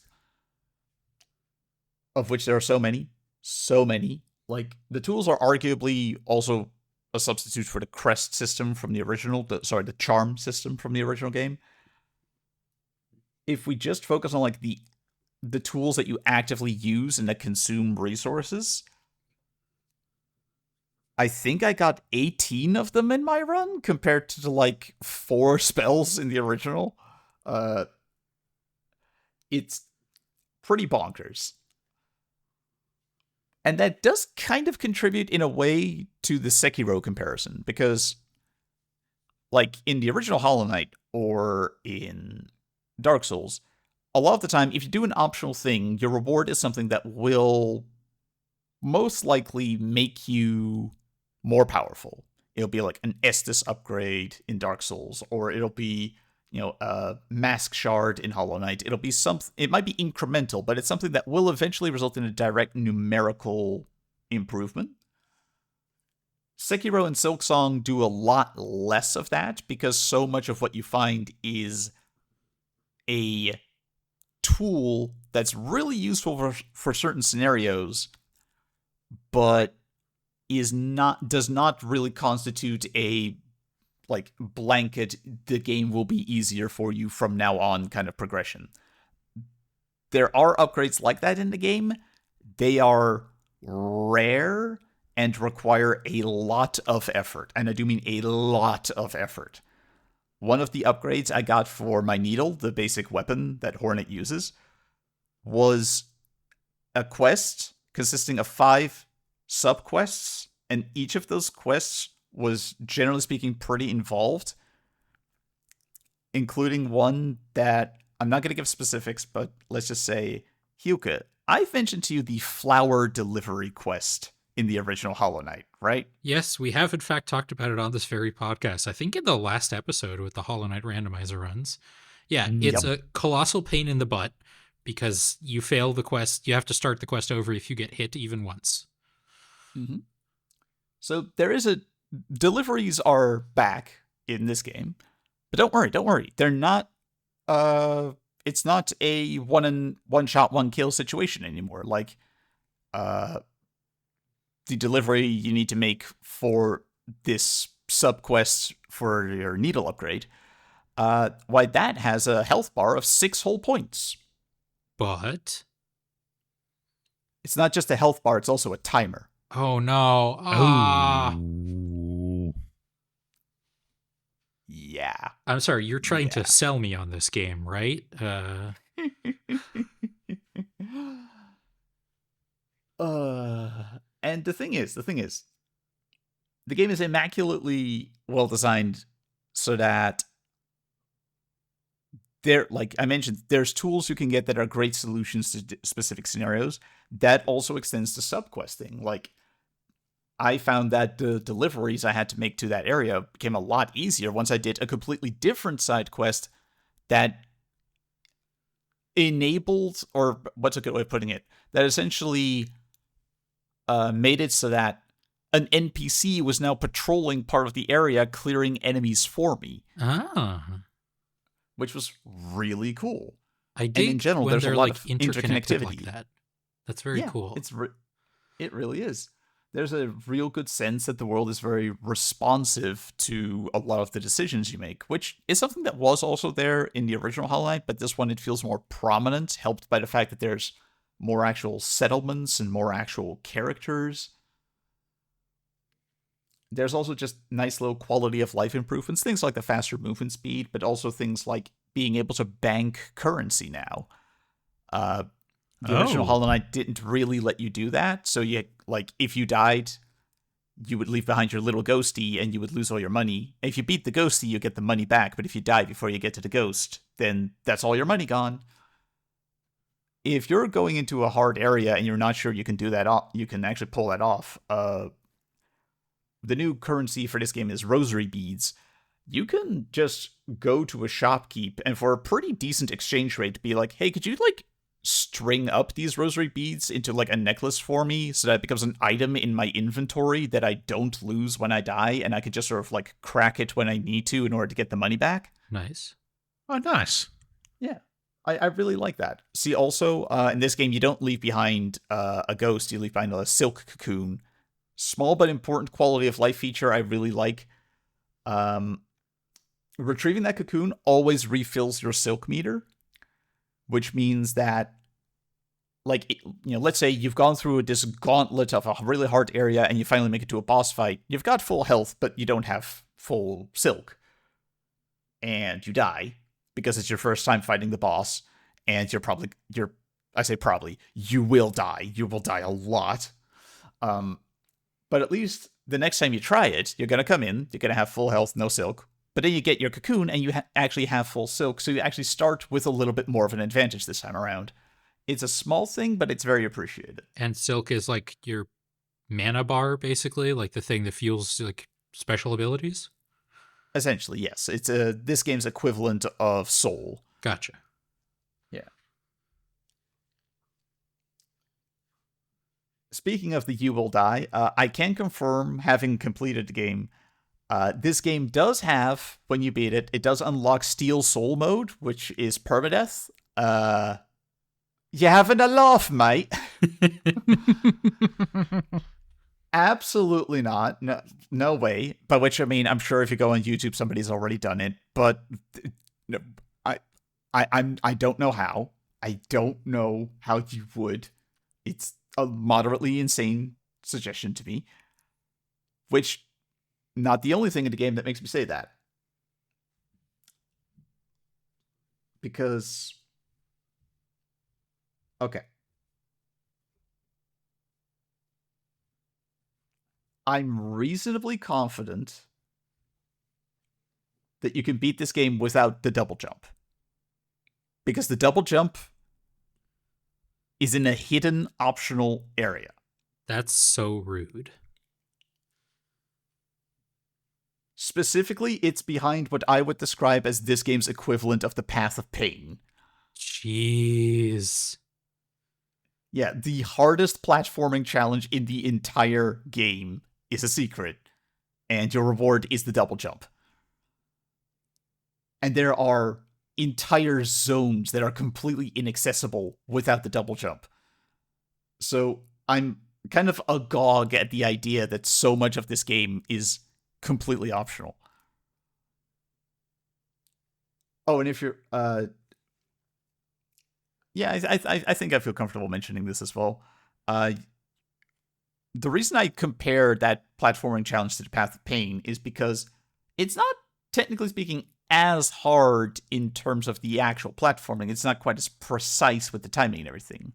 of which there are so many. So many. Like, the tools are arguably also a substitute for the crest system from the original, the charm system from the original game. If we just focus on like the tools that you actively use and that consume resources, I think I got 18 of them in my run compared to like 4 spells in the original. It's pretty bonkers. And that does kind of contribute in a way to the Sekiro comparison, because like in the original Hollow Knight or in Dark Souls, a lot of the time, if you do an optional thing, your reward is something that will most likely make you more powerful. It'll be like an Estus upgrade in Dark Souls, or it'll be, a Mask Shard in Hollow Knight. It'll be something. It might be incremental, but it's something that will eventually result in a direct numerical improvement. Sekiro and Silksong do a lot less of that, because so much of what you find is a tool that's really useful for certain scenarios, but does not really constitute a like blanket, the game will be easier for you from now on kind of progression. There are upgrades like that in the game. They are rare and require a lot of effort, and I do mean a lot of effort. One of the upgrades I got for my needle, the basic weapon that Hornet uses, was a quest consisting of 5 sub-quests, and each of those quests was, generally speaking, pretty involved, including one that, I'm not going to give specifics, but let's just say, Hyuka, I've mentioned to you the flower delivery quest in the original Hollow Knight, right? Yes, we have in fact talked about it on this very podcast. I think in the last episode with the Hollow Knight randomizer runs. Yeah, it's a colossal pain in the butt, because you fail the quest. You have to start the quest over if you get hit even once. Mm-hmm. So deliveries are back in this game, but don't worry. They're not, it's not a one shot, one kill situation anymore. Like, the delivery you need to make for this sub-quest for your needle upgrade, why that has a health bar of 6 whole points. But it's not just a health bar, it's also a timer. Oh no. Oh. Yeah. I'm sorry, you're trying to sell me on this game, right? And the thing is, the game is immaculately well designed so that like I mentioned, there's tools you can get that are great solutions to specific scenarios. That also extends to subquesting. Like, I found that the deliveries I had to make to that area became a lot easier once I did a completely different side quest that enabled, or what's a good way of putting it, that essentially made it so that an NPC was now patrolling part of the area, clearing enemies for me. Which was really cool. I dig, and in general, when there's they're a lot like of interconnected interconnectivity. like that. That's very cool. It really is. There's a real good sense that the world is very responsive to a lot of the decisions you make, which is something that was also there in the original Hollow Knight, but this one it feels more prominent, helped by the fact that there's more actual settlements and more actual characters. There's also just nice little quality of life improvements, things like the faster movement speed, but also things like being able to bank currency now. The original Oh. Hollow Knight didn't really let you do that. So you if you died, you would leave behind your little ghosty and you would lose all your money. If you beat the ghosty, you get the money back. But if you die before you get to the ghost, then that's all your money gone. If you're going into a hard area and you're not sure you can do that, you can actually pull that off. The new currency for this game is rosary beads. You can just go to a shopkeep and for a pretty decent exchange rate be like, hey, could you string up these rosary beads into a necklace for me so that it becomes an item in my inventory that I don't lose when I die and I could just sort of crack it when I need to in order to get the money back? Nice. Oh, nice. Yeah. I really like that. See, also, in this game, you don't leave behind a ghost. You leave behind a silk cocoon. Small but important quality of life feature I really like. Retrieving that cocoon always refills your silk meter, which means that, let's say you've gone through this gauntlet of a really hard area and you finally make it to a boss fight. You've got full health, but you don't have full silk. And you die because it's your first time fighting the boss, and you will die. You will die a lot. But at least the next time you try it, you're going to come in, you're going to have full health, no silk. But then you get your cocoon and you actually have full silk, so you actually start with a little bit more of an advantage this time around. It's a small thing, but it's very appreciated. And silk is your mana bar, basically, the thing that fuels special abilities? Essentially, yes. It's this game's equivalent of soul. Gotcha. Yeah. Speaking of the you will die, I can confirm, having completed the game, this game does have, when you beat it, it does unlock Steel Soul mode, which is permadeath. You having a laugh, mate? Absolutely not. No way. By which I mean, I'm sure if you go on YouTube, somebody's already done it. But I don't know how. I don't know how you would. It's a moderately insane suggestion to me. Which, not the only thing in the game that makes me say that. Because, okay. I'm reasonably confident that you can beat this game without the double jump. Because the double jump is in a hidden optional area. That's so rude. Specifically, it's behind what I would describe as this game's equivalent of the Path of Pain. Jeez. Yeah, the hardest platforming challenge in the entire game is a secret, and your reward is the double jump. And there are entire zones that are completely inaccessible without the double jump. So I'm kind of agog at the idea that so much of this game is completely optional. Oh, and if you're yeah, I think I feel comfortable mentioning this as well. The reason I compare that platforming challenge to the Path of Pain is because it's not, technically speaking, as hard in terms of the actual platforming. It's not quite as precise with the timing and everything.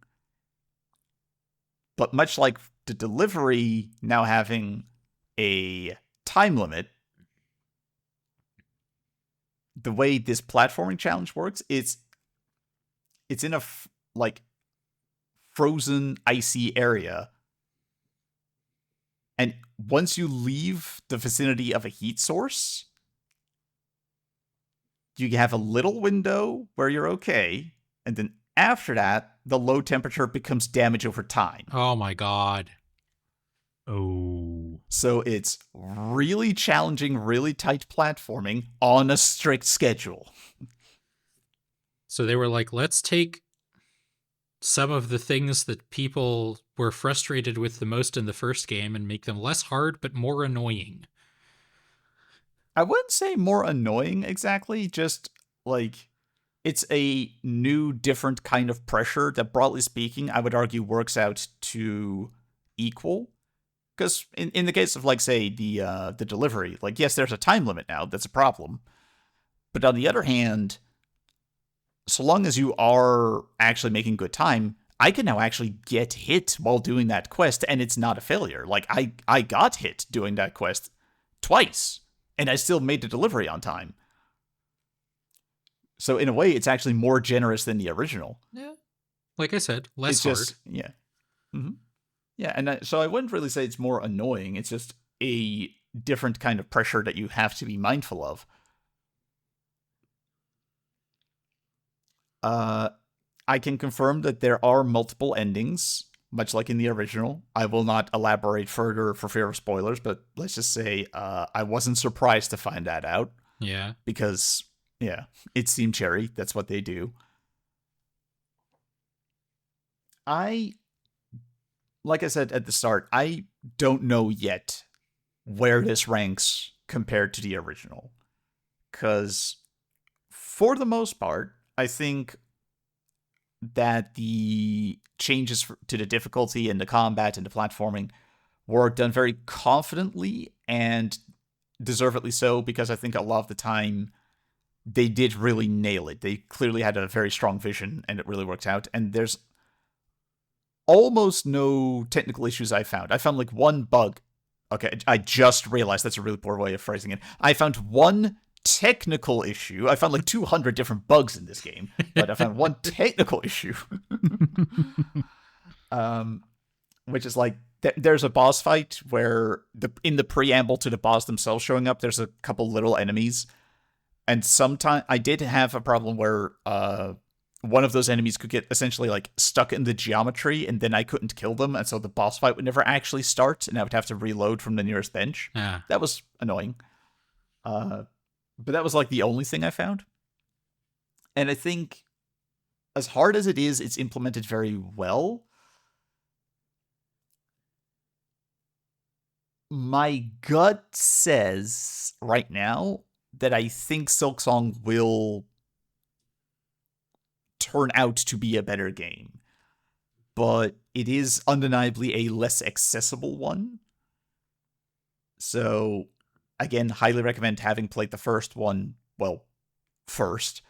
But much like the delivery now having a time limit, the way this platforming challenge works, it's in a frozen, icy area. And once you leave the vicinity of a heat source, you have a little window where you're okay. And then after that, the low temperature becomes damage over time. Oh my god. Oh. So it's really challenging, really tight platforming on a strict schedule. So they were like, let's take some of the things that people were frustrated with the most in the first game and make them less hard, but more annoying. I wouldn't say more annoying exactly, just it's a new, different kind of pressure that, broadly speaking, I would argue works out to equal. Because in the case of, say, the delivery, yes, there's a time limit now, that's a problem. But on the other hand, so long as you are actually making good time, I can now actually get hit while doing that quest, and it's not a failure. Like, I got hit doing that quest twice, and I still made the delivery on time. So in a way, it's actually more generous than the original. Yeah. Like I said, less hard. Yeah. Mm-hmm. Yeah, and so I wouldn't really say it's more annoying. It's just a different kind of pressure that you have to be mindful of. I can confirm that there are multiple endings, much like in the original. I will not elaborate further for fear of spoilers, but let's just say I wasn't surprised to find that out. Yeah. Because, yeah, it's Team Cherry. That's what they do. Like I said at the start, I don't know yet where this ranks compared to the original. Because, for the most part, I think that the changes to the difficulty and the combat and the platforming were done very confidently and deservedly so, because I think a lot of the time they did really nail it. They clearly had a very strong vision and it really worked out. And there's almost no technical issues I found. I found like one bug. Okay, I just realized that's a really poor way of phrasing it. I found one technical issue. I found like 200 different bugs in this game, but I found one technical issue. Which is like, there's a boss fight where in the preamble to the boss themselves showing up, there's a couple little enemies. And sometimes I did have a problem where one of those enemies could get essentially like stuck in the geometry, and then I couldn't kill them, and so the boss fight would never actually start, and I would have to reload from the nearest bench. That was annoying. But that was like the only thing I found. And I think as hard as it is, it's implemented very well. My gut says right now that I think Silksong will turn out to be a better game. But it is undeniably a less accessible one. So, again, highly recommend having played the first one, well, first.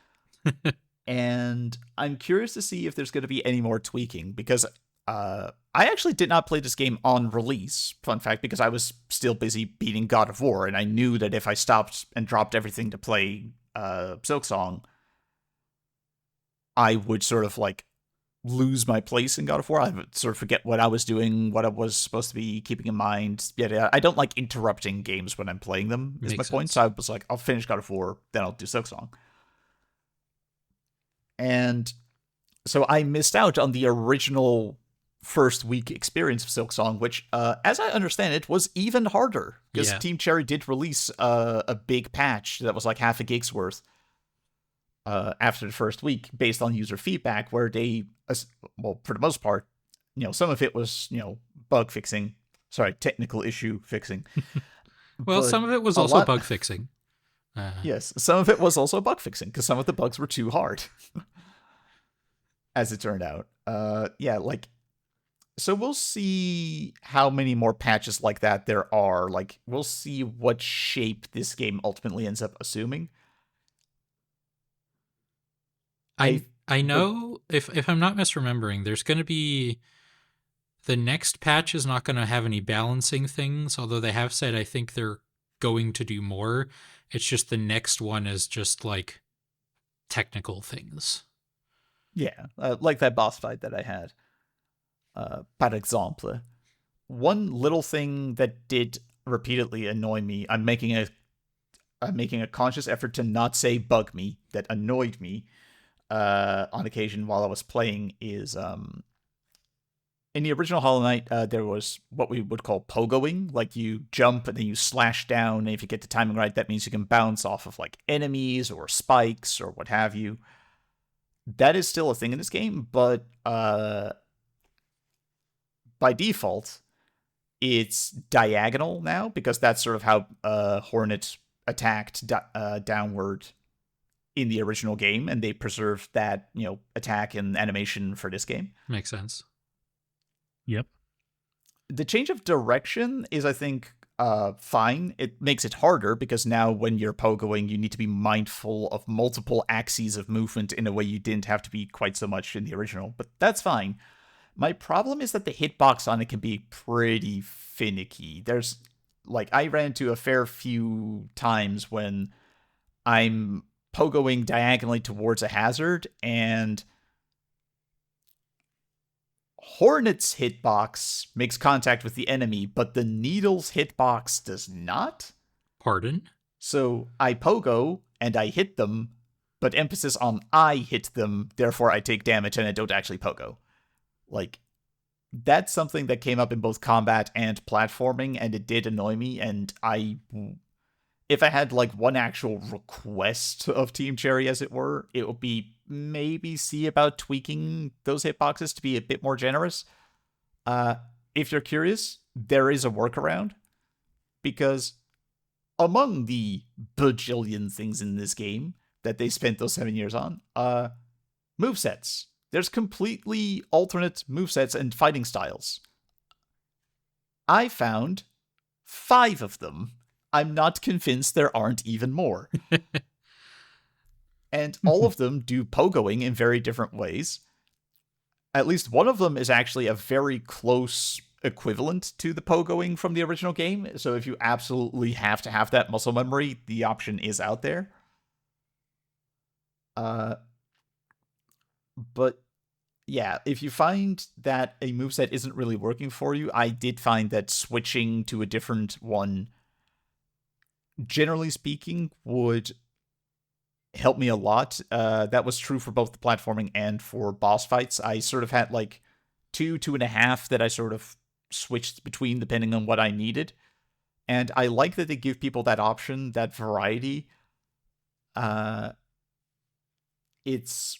And I'm curious to see if there's going to be any more tweaking, because I actually did not play this game on release, fun fact, because I was still busy beating God of War, and I knew that if I stopped and dropped everything to play Silksong, I would sort of like lose my place in God of War. I would sort of forget what I was doing, what I was supposed to be keeping in mind. Yeah, I don't like interrupting games when I'm playing them, is my point. So I was like, I'll finish God of War, then I'll do Silksong. And so I missed out on the original first week experience of Silksong, which, as I understand it, was even harder. Because Team Cherry did release a big patch that was like half a gig's worth after the first week, based on user feedback, where they, well, for the most part, some of it was, bug fixing. Sorry, technical issue fixing. Well, some of it was also bug fixing. Yes, some of it was also bug fixing, because some of the bugs were too hard, as it turned out. So we'll see how many more patches like that there are. Like, we'll see what shape this game ultimately ends up assuming. I know, if I'm not misremembering, there's going to be... The next patch is not going to have any balancing things, although they have said I think they're going to do more. It's just the next one is just like technical things. Yeah, like that boss fight that I had. Par exemple. One little thing that did repeatedly annoy me, I'm making a conscious effort to not say bug me, that annoyed me on occasion while I was playing, is in the original Hollow Knight, there was what we would call pogoing. Like, you jump and then you slash down, and if you get the timing right, that means you can bounce off of like enemies or spikes or what have you. That is still a thing in this game, but by default, it's diagonal now, because that's sort of how Hornet attacked downward in the original game, and they preserved that, attack and animation for this game. Makes sense. Yep. The change of direction is, I think, fine. It makes it harder, because now when you're pogoing, you need to be mindful of multiple axes of movement in a way you didn't have to be quite so much in the original, but that's fine. My problem is that the hitbox on it can be pretty finicky. There's, like, I ran into a fair few times when I'm pogoing diagonally towards a hazard, and Hornet's hitbox makes contact with the enemy, but the Needle's hitbox does not. Pardon? So I pogo, and I hit them, but emphasis on I hit them, therefore I take damage and I don't actually pogo. Like, that's something that came up in both combat and platforming, and it did annoy me, and if I had, like, one actual request of Team Cherry, as it were, it would be maybe see about tweaking those hitboxes to be a bit more generous. If you're curious, there is a workaround, because among the bajillion things in this game that they spent those 7 years on, movesets. There's completely alternate movesets and fighting styles. I found 5 of them. I'm not convinced there aren't even more. And all of them do pogoing in very different ways. At least one of them is actually a very close equivalent to the pogoing from the original game. So if you absolutely have to have that muscle memory, the option is out there. But yeah, if you find that a moveset isn't really working for you, I did find that switching to a different one, generally speaking, would help me a lot. That was true for both the platforming and for boss fights. I sort of had like 2.5 that I sort of switched between depending on what I needed. And I like that they give people that option, that variety. It's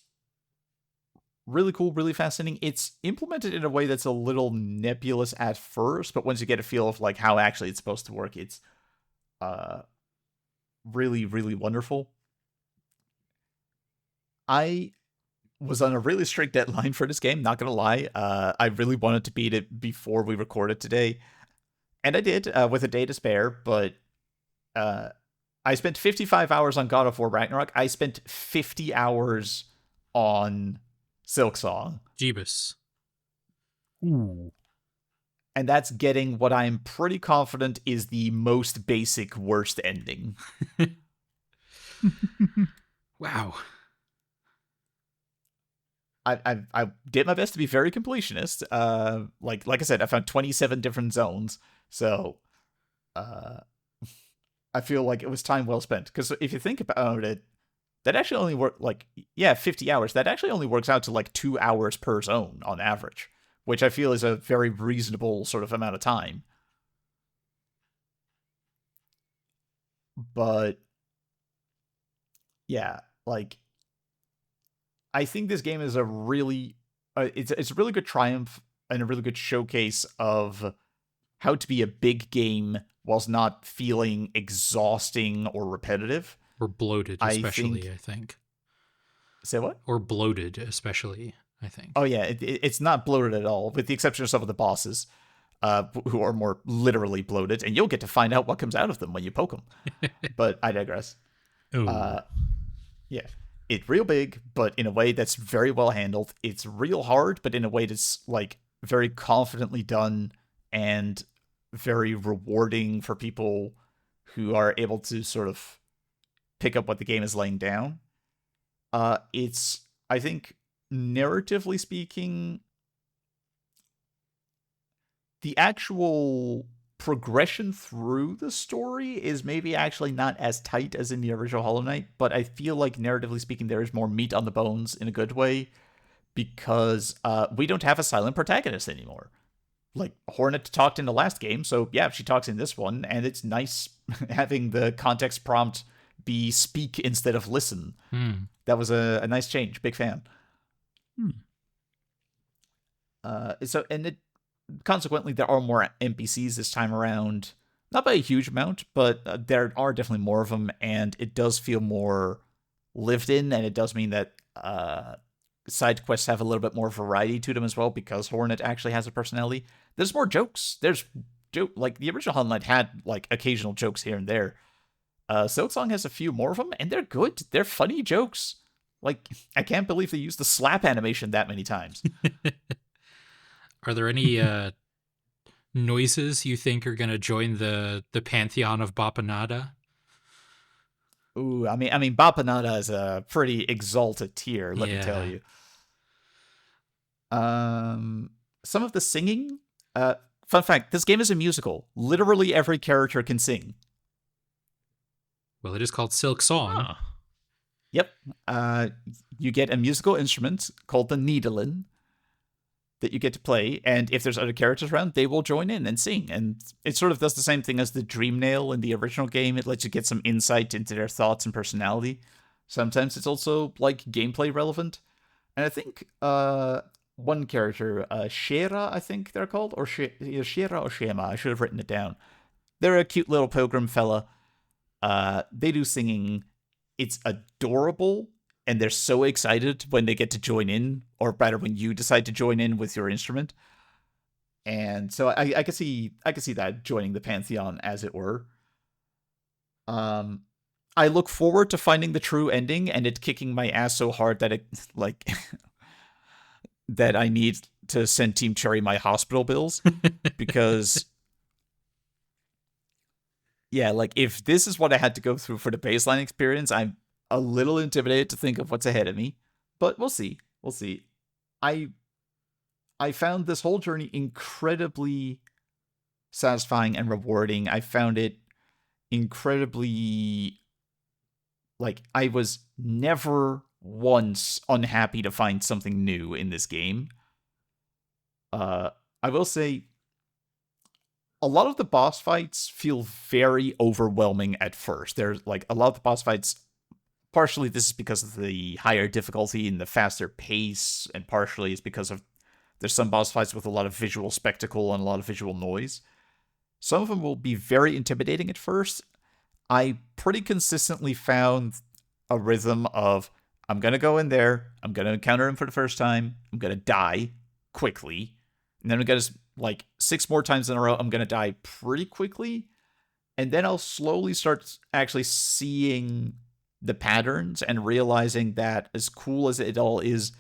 really cool, really fascinating. It's implemented in a way that's a little nebulous at first, but once you get a feel of like how actually it's supposed to work, it's really, really wonderful. I was on a really strict deadline for this game, not gonna lie. I really wanted to beat it before we recorded today, and I did, with a day to spare, but I spent 55 hours on God of War Ragnarok. I spent 50 hours on Silksong. Jeebus. Ooh. And that's getting what I'm pretty confident is the most basic, worst ending. Wow. I did my best to be very completionist. Like I said, I found 27 different zones, so I feel like it was time well spent. Because if you think about it, that actually only worked 50 hours. That actually only works out to like 2 hours per zone on average, which I feel is a very reasonable sort of amount of time. But yeah, like, I think this game is a really, it's a really good triumph and a really good showcase of how to be a big game whilst not feeling exhausting or repetitive. Or bloated, especially, I think. Say what? Or bloated, especially, I think. Oh yeah, it's not bloated at all, with the exception of some of the bosses, who are more literally bloated, and you'll get to find out what comes out of them when you poke them. But I digress. Yeah. It's real big, but in a way that's very well handled. It's real hard, but in a way that's like very confidently done and very rewarding for people who are able to sort of pick up what the game is laying down. It's, I think, narratively speaking, the actual progression through the story is maybe actually not as tight as in the original Hollow Knight, but I feel like narratively speaking there is more meat on the bones in a good way, because we don't have a silent protagonist anymore. Like, Hornet talked in the last game, so yeah, she talks in this one, and it's nice having the context prompt be speak instead of listen. That was a nice change. Big fan. Consequently, there are more NPCs this time around. Not by a huge amount, but there are definitely more of them, and it does feel more lived in, and it does mean that side quests have a little bit more variety to them as well, because Hornet actually has a personality. There's more jokes. Like, the original Hollow Knight had, like, occasional jokes here and there. Silksong has a few more of them, and they're good. They're funny jokes. Like, I can't believe they used the slap animation that many times. Are there any noises you think are going to join the pantheon of Bapanada? Ooh, I mean, Bapanada is a pretty exalted tier, let me tell Yeah. you. Some of the singing. Fun fact: this game is a musical. Literally every character can sing. Well, it is called Silksong. Oh. Yep. You get a musical instrument called the needlin that you get to play, and if there's other characters around, they will join in and sing. And it sort of does the same thing as the Dream Nail in the original game. It lets you get some insight into their thoughts and personality. Sometimes it's also like gameplay relevant. And I think one character, Shera, I think they're called, or Shera or Shema. I should have written it down. They're a cute little pilgrim fella. They do singing. It's adorable, and they're so excited when they get to join in, or better, when you decide to join in with your instrument. And so I could see that joining the pantheon, as it were. I look forward to finding the true ending and it kicking my ass so hard that it like that I need to send Team Cherry my hospital bills because. Yeah, like if this is what I had to go through for the baseline experience, I'm a little intimidated to think of what's ahead of me. But we'll see. We'll see. I found this whole journey incredibly satisfying and rewarding. I found it incredibly like I was never once unhappy to find something new in this game. I will say a lot of the boss fights feel very overwhelming at first. There's like a lot of the boss fights, partially this is because of the higher difficulty and the faster pace, and partially it's because of there's some boss fights with a lot of visual spectacle and a lot of visual noise. Some of them will be very intimidating at first. I pretty consistently found a rhythm of I'm going to go in there, I'm going to encounter him for the first time, I'm going to die quickly, and then I'm going to like 6 more times in a row, I'm going to die pretty quickly. And then I'll slowly start actually seeing the patterns and realizing that as cool as it all is,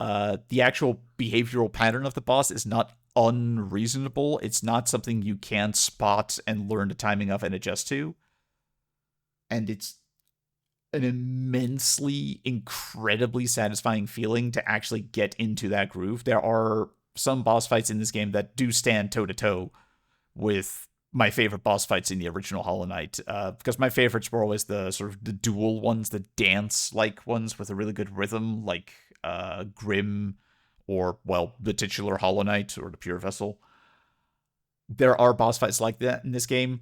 the actual behavioral pattern of the boss is not unreasonable. It's not something you can spot and learn the timing of and adjust to. And it's an immensely, incredibly satisfying feeling to actually get into that groove. There are some boss fights in this game that do stand toe-to-toe with my favorite boss fights in the original Hollow Knight, because my favorites were always the sort of the dual ones, the dance-like ones with a really good rhythm, like Grim, or, well, the titular Hollow Knight, or the Pure Vessel. There are boss fights like that in this game.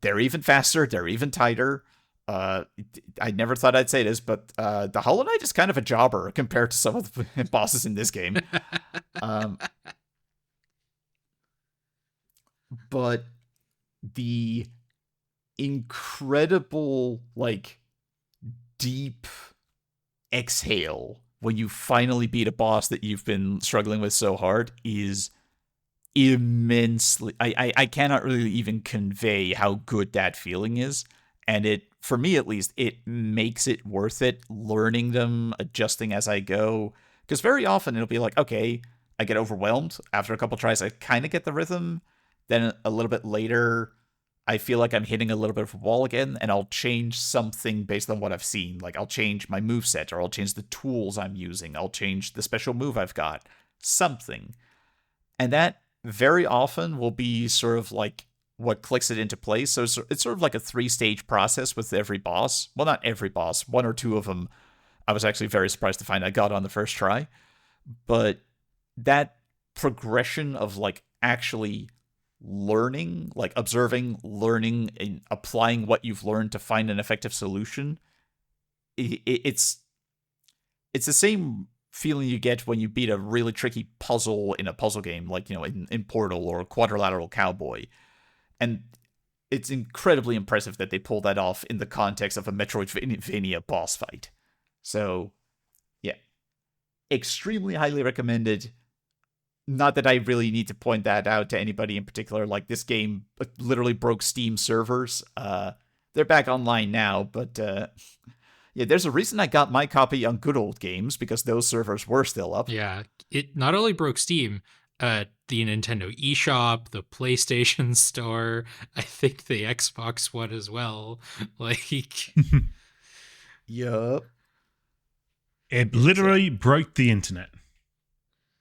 They're even faster, they're even tighter. I never thought I'd say this, but the Hollow Knight is kind of a jobber compared to some of the bosses in this game. But the incredible, like, deep exhale when you finally beat a boss that you've been struggling with so hard is immensely... I cannot really even convey how good that feeling is. And it, for me at least, it makes it worth it learning them, adjusting as I go. Because very often it'll be like, okay, I get overwhelmed. After a couple tries, I kind of get the rhythm. Then a little bit later, I feel like I'm hitting a little bit of a wall again, and I'll change something based on what I've seen. Like, I'll change my moveset, or I'll change the tools I'm using. I'll change the special move I've got. Something. And that very often will be sort of like what clicks it into place. So it's sort of like a 3-stage process with every boss. Well, not every boss. 1 or 2 of them, I was actually very surprised to find I got on the first try. But that progression of, like, actually learning, like observing, learning, and applying what you've learned to find an effective solution, it's the same feeling you get when you beat a really tricky puzzle in a puzzle game, like, you know, in Portal or Quadrilateral Cowboy. And it's incredibly impressive that they pull that off in the context of a Metroidvania boss fight. So, yeah. Extremely highly recommended. Not that I really need to point that out to anybody in particular. Like, this game literally broke Steam servers. They're back online now, but yeah, there's a reason I got my copy on Good Old Games, because those servers were still up. Yeah, it not only broke Steam, the Nintendo eShop, the PlayStation Store, I think the Xbox One as well. Like, Yup. It literally broke the internet.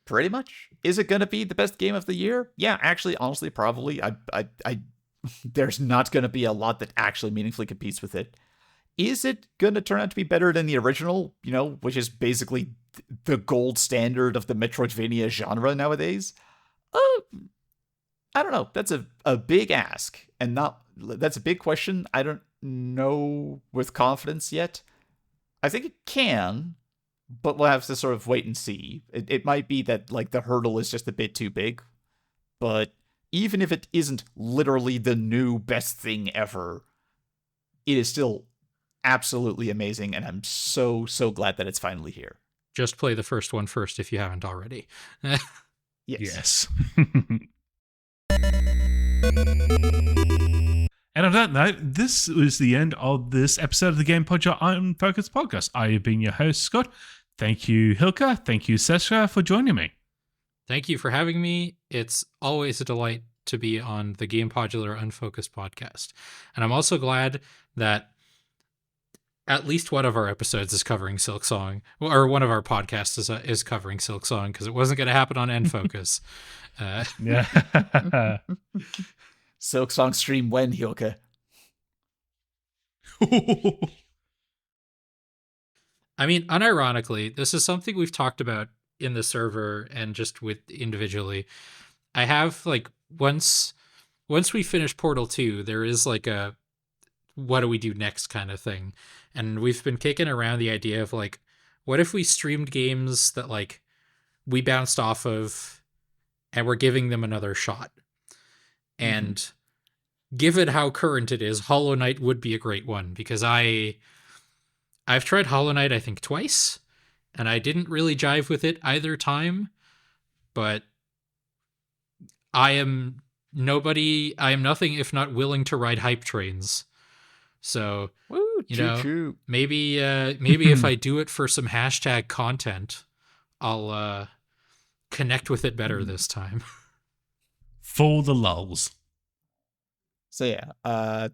Pretty much. Is it going to be the best game of the year? Yeah, actually, honestly, probably. There's not going to be a lot that actually meaningfully competes with it. Is it going to turn out to be better than the original, which is basically the gold standard of the Metroidvania genre nowadays? I don't know. That's a big ask, and that's a big question. I don't know with confidence yet. I think it can, but we'll have to sort of wait and see. It might be that like the hurdle is just a bit too big, but even if it isn't literally the new best thing ever, it is still absolutely amazing, and I'm so glad that it's finally here. just play the first one first if you haven't already. Yes. And on that note, this is the end of this episode of the Gamepodular Unfocused podcast. I have been your host, Scott. Thank you, Hilka. Thank you, Sesha, for joining me. Thank you for having me. It's always a delight to be on the Gamepodular Unfocused podcast. And I'm also glad that at least one of our episodes is covering Silksong, or one of our podcasts is covering Silksong, because it wasn't going to happen on Nfocus. Yeah. Silksong stream when, Hilka? I mean, unironically, this is something we've talked about in the server and just with individually. I have like once we finish Portal 2, there is like a what do we do next kind of thing. And we've been kicking around the idea of like, what if we streamed games that like we bounced off of and we're giving them another shot? And given how current it is, Hollow Knight would be a great one, because I've tried Hollow Knight, I think, twice, and I didn't really jive with it either time, but I am nothing if not willing to ride hype trains. So, Woo, choo-choo. maybe if I do it for some hashtag content, I'll connect with it better this time. For the lulz. So yeah,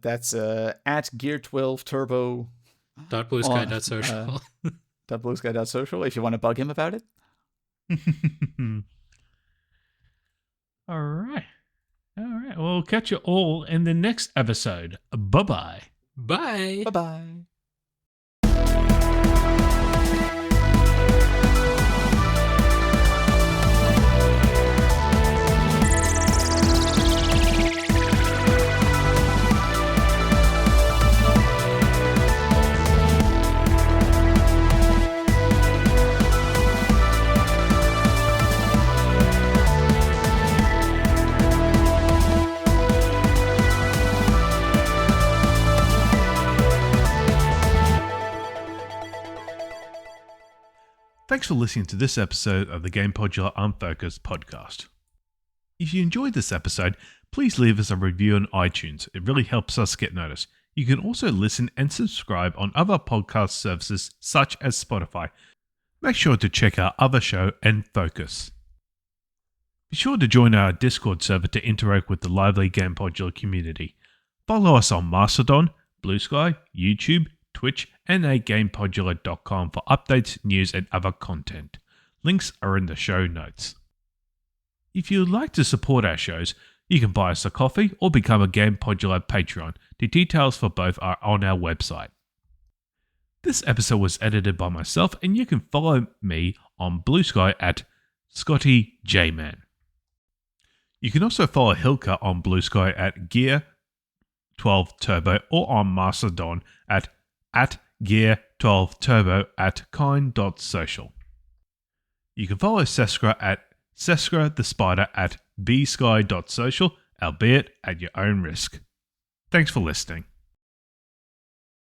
that's at Gear12 Turbo. .bluesky.social. .bluesky.social if you want to bug him about it. All right. We'll catch you all in the next episode. Bye-bye. Bye. Bye-bye. Thanks for listening to this episode of the Gamepodular Unfocused podcast. If you enjoyed this episode, please leave us a review on iTunes. It really helps us get noticed. You can also listen and subscribe on other podcast services such as Spotify. Make sure to check our other show, Unfocused. Be sure to join our Discord server to interact with the lively Gamepodular community. Follow us on Mastodon, Blue Sky, YouTube, Twitch, and gamepodular.com for updates, news, and other content. Links are in the show notes. If you would like to support our shows, you can buy us a coffee or become a Gamepodular Patreon. The details for both are on our website. This episode was edited by myself, and you can follow me on Blue Sky at ScottyJman. You can also follow Hilka on Blue Sky at Gear12Turbo or on Mastodon at Gear12Turbo at kind.social. You can follow Seskra at Seskra the Spider at bsky.social, albeit at your own risk. Thanks for listening.